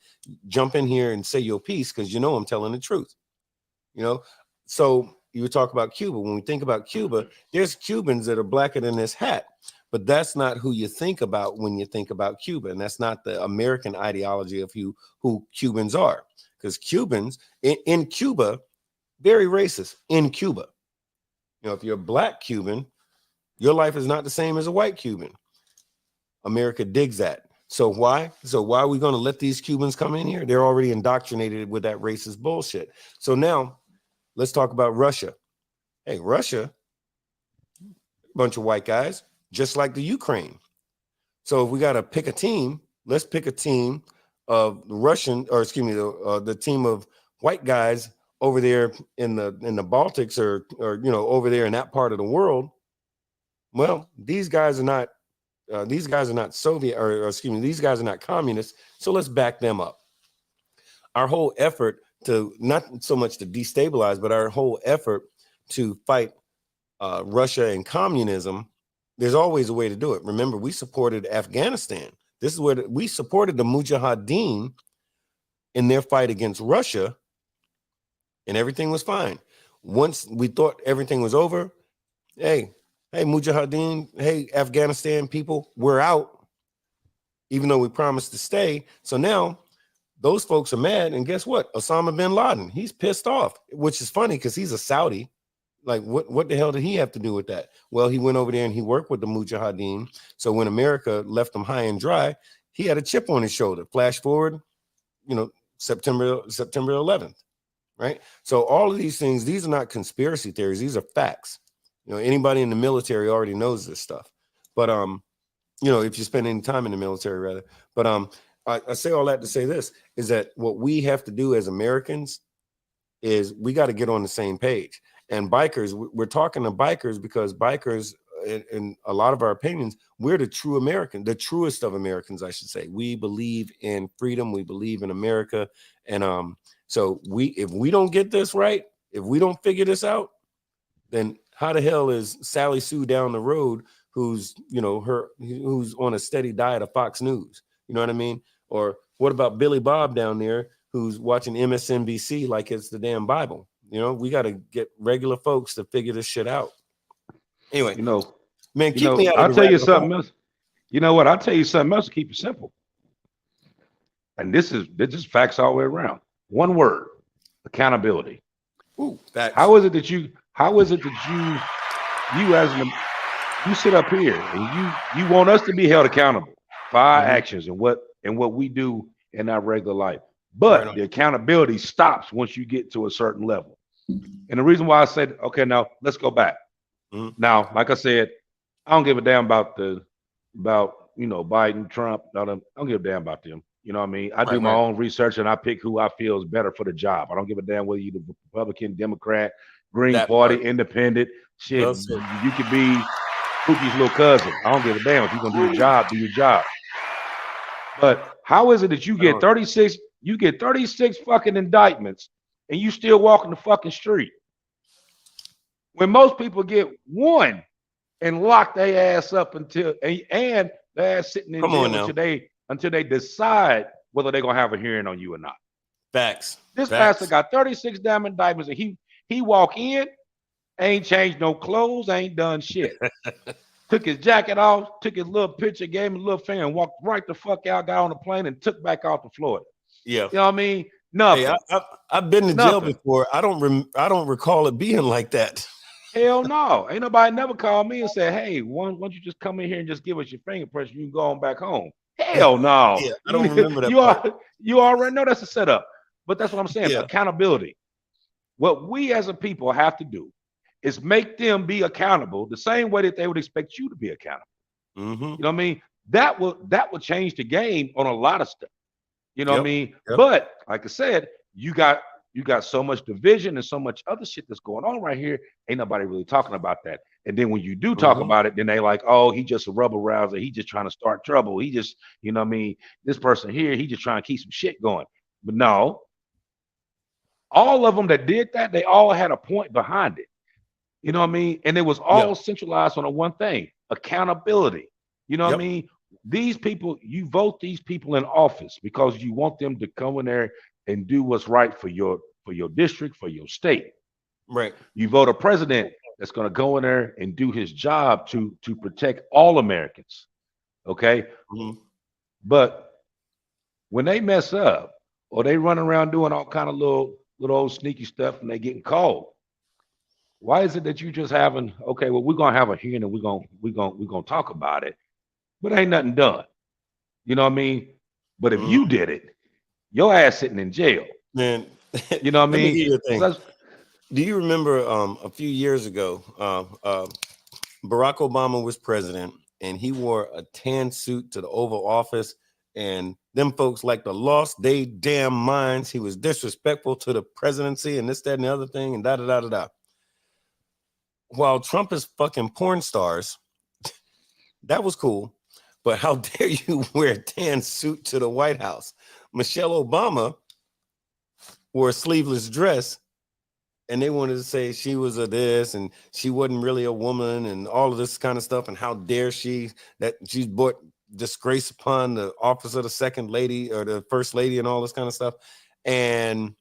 jump in here and say your piece because I'm telling the truth. So you talk about Cuba. When we think about Cuba, there's Cubans that are blacker than this hat, but that's not who you think about when you think about Cuba, and that's not the American ideology of who Cubans are. Because Cubans in Cuba, very racist in Cuba. If you're a black Cuban, your life is not the same as a white Cuban. America digs that. So why? Why are we going to let these Cubans come in here? They're already indoctrinated with that racist bullshit. So now let's talk about Russia. Hey, Russia, a bunch of white guys, just like the Ukraine. So if we got to pick a team, let's pick a team of the team of white guys over there in the Baltics or over there in that part of the world. Well, these guys are not Soviet these guys are not communists. So let's back them up. Our whole effort to not so much to destabilize, but our whole effort to fight Russia and communism, there's always a way to do it. Remember, we supported Afghanistan. This is where we supported the Mujahideen in their fight against Russia, and everything was fine. Once we thought everything was over, hey, Mujahideen, hey, Afghanistan people, we're out, even though we promised to stay. So now those folks are mad, and guess what? Osama bin Laden, he's pissed off, which is funny because he's a Saudi. Like, what the hell did he have to do with that? Well, he went over there and he worked with the Mujahideen. So when America left him high and dry, he had a chip on his shoulder. Flash forward, September 11th, right? So all of these things, these are not conspiracy theories. These are facts. Anybody in the military already knows this stuff. But, if you spend any time in the military, rather. But I say all that to say this, is that what we have to do as Americans is we got to get on the same page. And bikers, we're talking to bikers because bikers, in a lot of our opinions, we're the true American, the truest of Americans, I should say. We believe in freedom. We believe in America. And so if we don't get this right, if we don't figure this out, then how the hell is Sally Sue down the road who's on a steady diet of Fox News? You know what I mean? Or what about Billy Bob down there who's watching MSNBC like it's the damn Bible? We got to get regular folks to figure this shit out. Anyway, You know, man, keep me out I'll of the tell you rabbit something hole. else. You know what? I'll tell you something else to keep it simple. And this is facts all the way around. One word: accountability. Ooh, facts. How is it that you you sit up here and you want us to be held accountable for our actions and what we do in our regular life. But Right the accountability stops once you get to a certain level. And the reason why I said, okay, now let's go back. Now, like I said, I don't give a damn about Biden, Trump. I don't give a damn about them. You know what I mean? I do my own research and I pick who I feel is better for the job. I don't give a damn whether you're the Republican, Democrat, Green That Party, part. Independent. Shit, Well said. you could be Pookie's little cousin. I don't give a damn. If you're gonna do your job, do your job. But how is it that you get 36? You get 36 fucking indictments, and you still walking the fucking street? When most people get one and lock their ass up until and their ass sitting in jail until they decide whether they're gonna have a hearing on you or not. Facts. This pastor got 36 damn indictments, and he walk in, ain't changed no clothes, ain't done shit. Took his jacket off, took his little picture, gave him a little finger, and walked right the fuck out, got on the plane, and took back out to Florida. Yeah. You know what I mean? Nothing. Hey, I've been to jail before. I don't recall it being like that. Hell no. Ain't nobody never called me and said, hey, why don't you just come in here and just give us your finger pressure? You can go on back home. Hell no. Yeah, I don't remember that. You already know that's a setup. But that's what I'm saying. Yeah. Accountability. What we as a people have to do is make them be accountable the same way that they would expect you to be accountable. You know what I mean? That will change the game on a lot of stuff. You know what I mean? Yep. But like I said, you got so much division and so much other shit that's going on right here. Ain't nobody really talking about that. And then when you do talk about it, then they like, oh, he just a rubber rouser. He just trying to start trouble. He just, you know what I mean? This person here, he just trying to keep some shit going. But no, all of them that did that, they all had a point behind it. You know what I mean? And it was all centralized on the one thing: accountability. You know what I mean? These people, you vote these people in office because you want them to come in there and do what's right for your district, for your state. Right. You vote a president that's going to go in there and do his job to protect all Americans. Okay. But when they mess up or they run around doing all kind of little old sneaky stuff and they getting called, why is it that you just having, okay, well, we're gonna have a hearing and we're gonna talk about it, but ain't nothing done. You know what I mean? But if you did it, your ass sitting in jail. Man, you know what I mean? Let me give you a thing. Do you remember a few years ago, Barack Obama was president and he wore a tan suit to the Oval Office, and them folks like to lost they damn minds. He was disrespectful to the presidency and this, that, and the other thing, and da-da-da-da-da. While Trump is fucking porn stars, that was cool. But how dare you wear a tan suit to the White House? Michelle Obama wore a sleeveless dress, and they wanted to say she was a this and she wasn't really a woman and all of this kind of stuff. And how dare she that she's brought disgrace upon the office of the second lady or the first lady and all this kind of stuff. And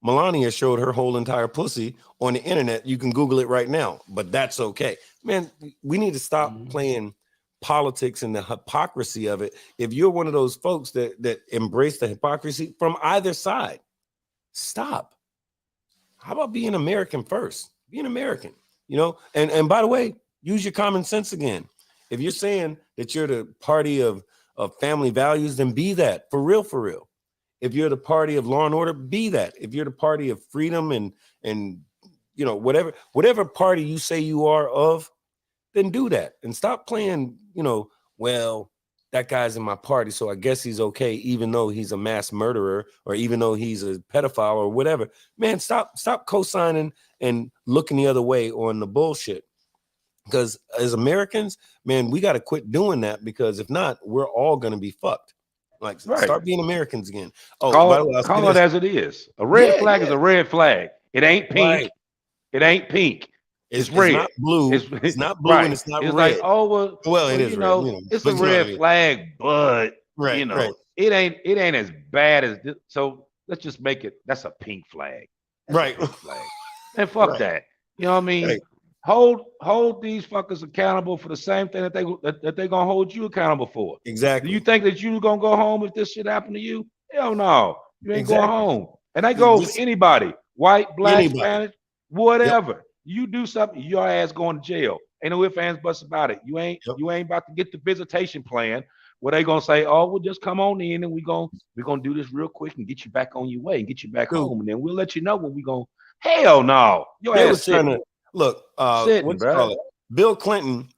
Melania showed her whole entire pussy on the internet. You can Google it right now, but that's okay. Man, we need to stop playing politics and the hypocrisy of it. If you're one of those folks that embrace the hypocrisy from either side, stop. How about being American first? Be an American, you know? And by the way, use your common sense again. If you're saying that you're the party of family values, then be that for real, for real. If you're the party of law and order, be that. If you're the party of freedom and you know, whatever party you say you are of, then do that and stop playing, you know, well, that guy's in my party, so I guess he's okay, even though he's a mass murderer or even though he's a pedophile or whatever. Man, stop co-signing and looking the other way on the bullshit. Because as Americans, man, we got to quit doing that, because if not, we're all going to be fucked. Like, start being Americans again. Oh, call it as it is. A red flag is a red flag. It ain't pink. Right. It ain't pink. It's red. It's not blue. It's not blue, and it's not red. Like, oh well, it is you know, red. It's a red flag, but you know, it ain't as bad as this. So let's just make it. That's a pink flag. That's a pink flag. And fuck that. You know what I mean? hold these fuckers accountable for the same thing that they're gonna hold you accountable for. Exactly. Do you think that you gonna go home if this shit happened to you? Hell no, you ain't going Exactly. home. And that goes for anybody, white, black, Anybody. Spanish, whatever. You do something, your ass going to jail. Ain't no ifs, ands, buts about it. You ain't about to get the visitation plan where they gonna say, oh, we'll just come on in and we're gonna do this real quick and get you back on your way and get you back home, and then we'll let you know when we gonna. Hell no, your They ass was trying sitting. to look. Sitting, What you bruh. call it? Bill Clinton.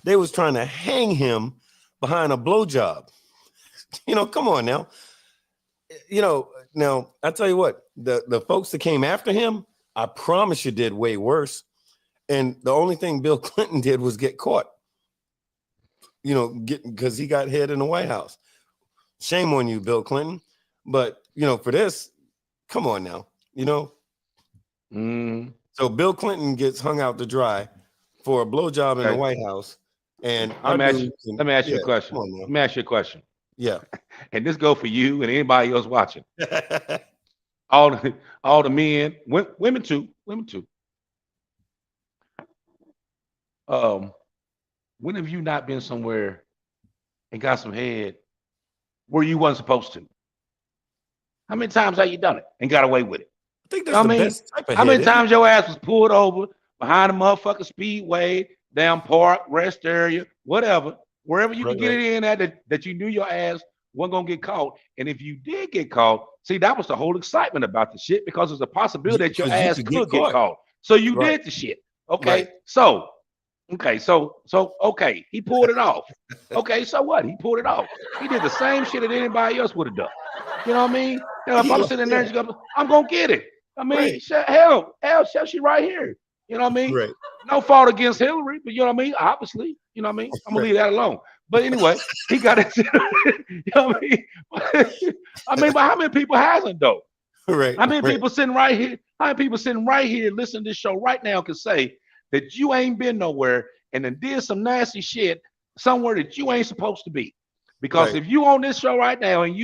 They was trying to hang him behind a blowjob. Come on now. Now I tell you what, the folks that came after him, I promise you, did way worse. And the only thing Bill Clinton did was get caught. Because he got hit in the White House. Shame on you, Bill Clinton. But for this, come on now. So Bill Clinton gets hung out to dry for a blowjob in the White House. And let me ask you a question. Let me ask you a question. Yeah. And this go for you and anybody else watching. all the men, women too. When have you not been somewhere and got some head where you wasn't supposed to? How many times have you done it and got away with it? I think that's the best type of how head, many times your ass was pulled over behind a motherfucking speedway, down park, rest area, whatever, wherever you could get it in that you knew your ass wasn't gonna get caught. And if you did get caught, see, that was the whole excitement about the shit, because there's a possibility that your ass could get caught. So you did the shit. Okay. So he pulled it off. Okay, so what? He pulled it off. He did the same shit that anybody else would have done. You know what I mean? Now, if I'm sitting there, I'm gonna get it. I mean, hell, she right here. You know what I mean? Right. No fault against Hillary, but you know what I mean? Obviously, you know what I mean? I'm gonna leave that alone. But anyway, he got it. You know what I mean? But how many people hasn't though? Right. How many people sitting right here? How many people sitting right here listening to this show right now can say that you ain't been nowhere and then did some nasty shit somewhere that you ain't supposed to be? Because if you on this show right now and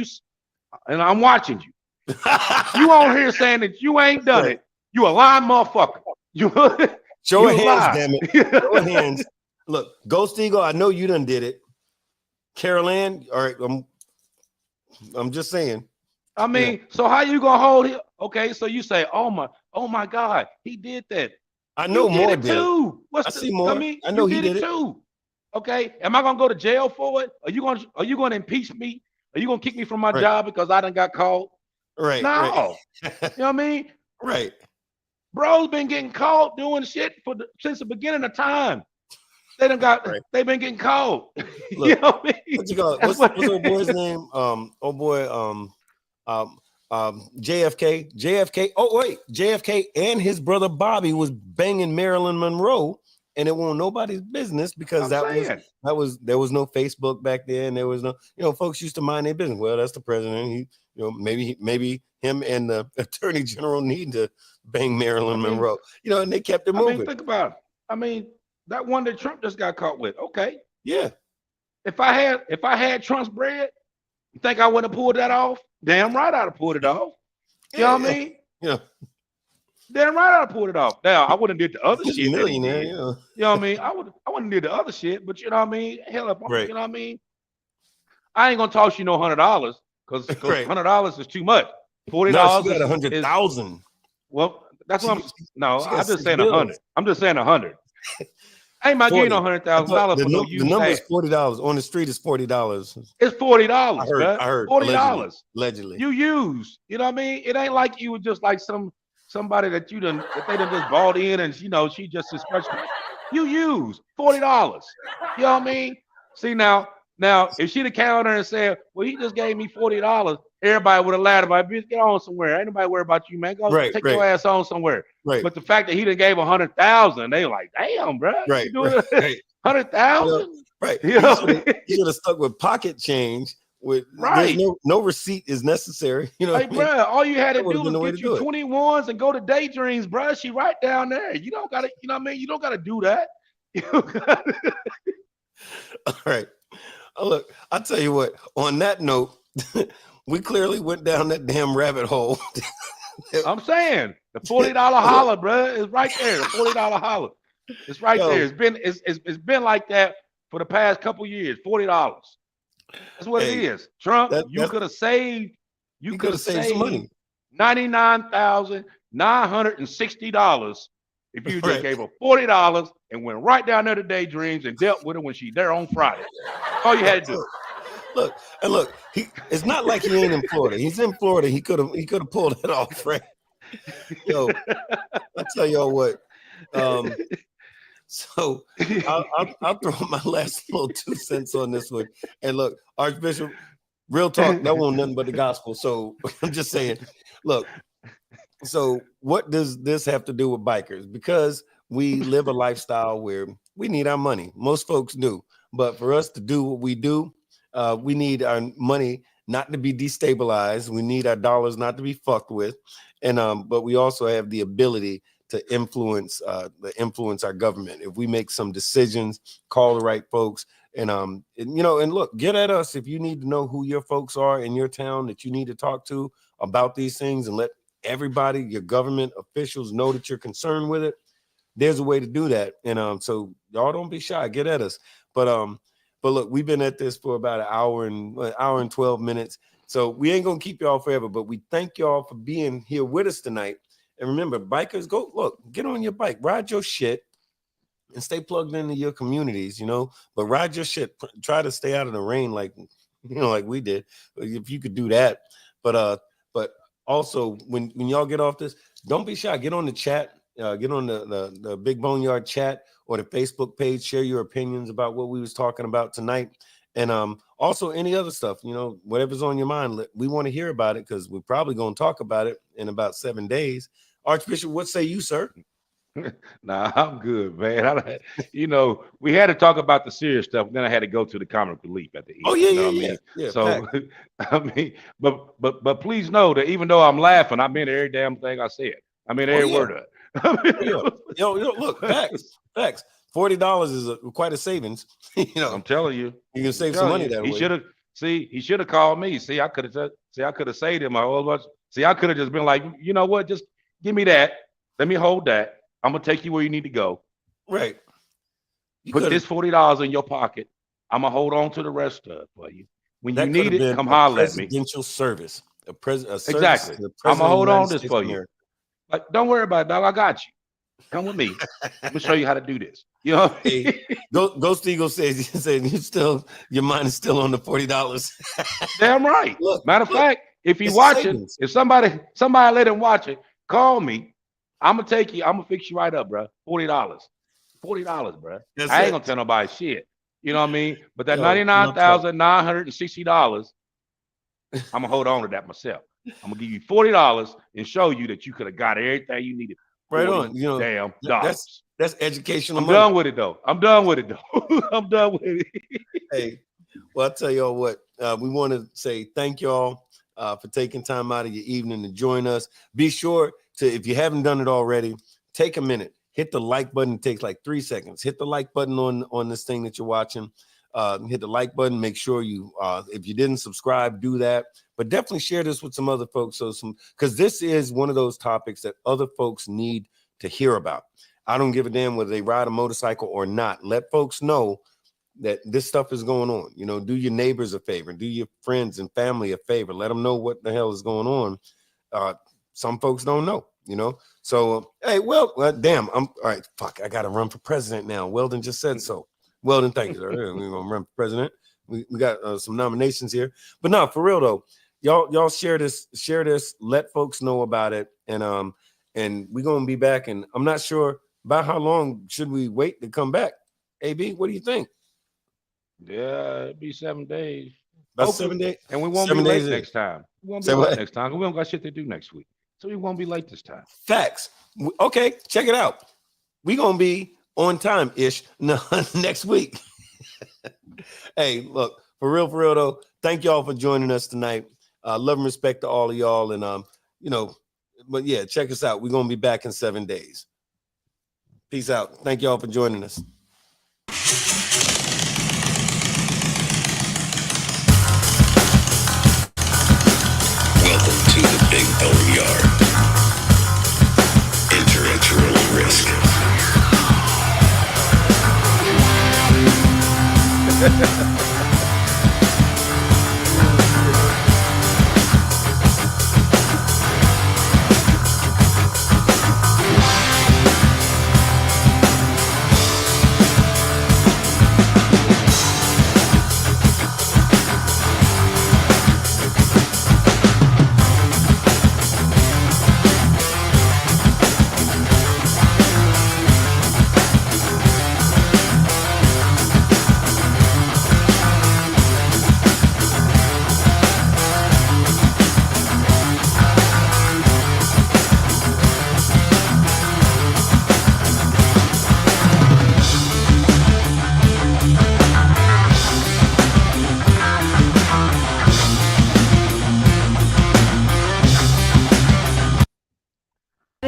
I'm watching you, you on here saying that you ain't done it, you a lying motherfucker. Show of hands, damn it. Show of hands. Look, Ghost Eagle, I know you done did it. Carol Ann, all right, I'm just saying. I mean, so how you gonna hold it? Okay, so you say, oh my God, he did that. I know more did too. I see more. I know he did it too. Okay, am I gonna go to jail for it? Are you gonna impeach me? Are you gonna kick me from my job because I done got caught? Right. No. You know what I mean? Right. Bro's been getting caught doing shit since the beginning of time. They've been getting caught. Look, you know what I mean? What's old boy's name? JFK. JFK and his brother Bobby was banging Marilyn Monroe, and it wasn't nobody's business because there was no Facebook back then. There was no, folks used to mind their business. Well, that's the president. Maybe him and the attorney general need to bang Marilyn Monroe. And they kept it moving. I mean, think about it. That one that Trump just got caught with. Okay. Yeah. If I had Trump's bread, you think I would have pulled that off? Damn right I'd have pulled it off. You know what I mean? Yeah. Damn right I'd have pulled it off. Now I wouldn't did the other He's shit. A millionaire, You know what I mean? I wouldn't did the other shit, but you know what I mean? Hell up, you know what I mean? I ain't gonna toss you no $100 because $100 is too much. $40 is 100,000. Well, that's what I'm just saying 100. I'm just saying 100. I ain't about getting $100,000 for no The number is $40 on the street. Is $40. It's $40. I heard $40. Allegedly. You used. You know what I mean? It ain't like you were just like somebody that they done just bought in and she just is special. You used $40. You know what I mean? See now if she'd have came on there and said, well, he just gave me $40, everybody would have laughed about it. Bitch, get on somewhere. Ain't nobody worried about you, man. Go take your ass on somewhere. Right. But the fact that he done gave 100,000, they were like, damn, bro. Right. You doing 100,000? Right. You should have stuck with pocket change. With no receipt is necessary. Bro, all you had to do was get you 21s and go to Daydreams, bro. She right down there. You don't gotta, you know what I mean? You don't gotta do that. All right. Look, I'll tell you what, on that note, we clearly went down that damn rabbit hole. I'm saying the $40 holler, bro, is right there. The $40 holler, it's right there. It's been like that for the past couple years. $40. That's what it is. Trump, you could have saved. You could have saved some money. $99,960 if you just gave her $40 and went right down there to Daydreams and dealt with her when she's there on Friday. All you had to do. Look, it's not like he ain't in Florida. He's in Florida. He could have pulled it off, right? Yo, I tell y'all what. So I'll throw my last little 2 cents on this one. And look, Archbishop, real talk, that won't nothing but the gospel. So I'm just saying, look. So what does this have to do with bikers? Because we live a lifestyle where we need our money. Most folks do, but for us to do what we do, we need our money not to be destabilized. We need our dollars not to be fucked with, and but we also have the ability to influence our government. If we make some decisions, call the right folks, and look, get at us if you need to know who your folks are in your town that you need to talk to about these things, and let everybody, your government officials, know that you're concerned with it. There's a way to do that, and so y'all don't be shy. Get at us, but look, we've been at this for about an hour and 12 minutes, so we ain't gonna keep y'all forever. But we thank y'all for being here with us tonight. And remember, bikers, get on your bike, ride your shit, and stay plugged into your communities. But ride your shit. Try to stay out of the rain, like we did, if you could do that. But also, when y'all get off this, don't be shy. Get on the chat. Get on the Big Boneyard chat or the Facebook page. Share your opinions about what we was talking about tonight, and also any other stuff. Whatever's on your mind, we want to hear about it, because we're probably going to talk about it in about 7 days. Archbishop, what say you, sir? Nah, I'm good, man. We had to talk about the serious stuff. Then I had to go to the comic relief at the end. Oh yeah. So but please know that even though I'm laughing, I meant every damn thing I said. I mean every word of it. Yo, look, facts. $40 is quite a savings. I'm telling you, you can save some money that way. He should have called me. I could have saved him a whole bunch. I could have just been like, you know what, just give me that. Let me hold that. I'm gonna take you where you need to go. Right. Put this $40 in your pocket. I'm gonna hold on to the rest of it for you. When you need it, come holler at me. Presidential service. Exactly. I'm gonna hold on this for you. Like, don't worry about it, dog. I got you. Come with me. Let me show you how to do this. Hey, Ghost Eagle says your mind is still on the $40. Damn right. Matter of fact, if you watching, if somebody let him watch it, call me. I'm gonna take you. I'm gonna fix you right up, bro. $40, bro. I ain't gonna tell nobody shit. You know what I mean? But that $99,960, I'm gonna hold on to that myself. I'm gonna give you $40 and show you that you could have got everything you needed. Right on. Damn dollars. That's educational. I'm done with it though. I'm done with it. Hey, well, I'll tell y'all what. We want to say thank y'all for taking time out of your evening to join us. Be sure to, if you haven't done it already, take a minute, hit the like button. It takes like 3 seconds. Hit the like button on this thing that you're watching. Hit the like button. Make sure you, if you didn't subscribe, do that. But definitely share this with some other folks. Because this is one of those topics that other folks need to hear about. I don't give a damn whether they ride a motorcycle or not. Let folks know that this stuff is going on. Do your neighbors a favor. Do your friends and family a favor. Let them know what the hell is going on. Some folks don't know, So, hey, damn, I'm all right. Fuck, I got to run for president now. Weldon just said so. Weldon, thank you. We're going to run for president. We got some nominations here. But no, for real, though, y'all share this. Let folks know about it. And we're going to be back. And I'm not sure about how long should we wait to come back. AB, what do you think? Yeah, it'd be 7 days. About 7 days. And we won't be late next time. We won't be late next time. We don't got shit to do next week. So we won't be late this time. Facts. Okay, check it out. We're going to be on time-ish next week. Hey, look, for real, though, thank y'all for joining us tonight. Love and respect to all of y'all. And, but yeah, check us out. We're going to be back in 7 days. Peace out. Thank y'all for joining us. Welcome to the Big Boneyard.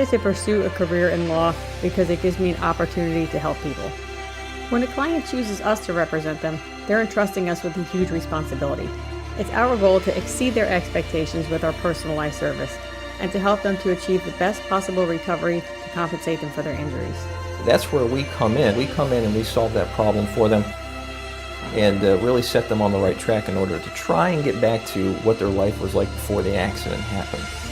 decided to pursue a career in law because it gives me an opportunity to help people. When a client chooses us to represent them, they're entrusting us with a huge responsibility. It's our goal to exceed their expectations with our personalized service and to help them to achieve the best possible recovery to compensate them for their injuries. That's where we come in. We come in and we solve that problem for them and really set them on the right track in order to try and get back to what their life was like before the accident happened.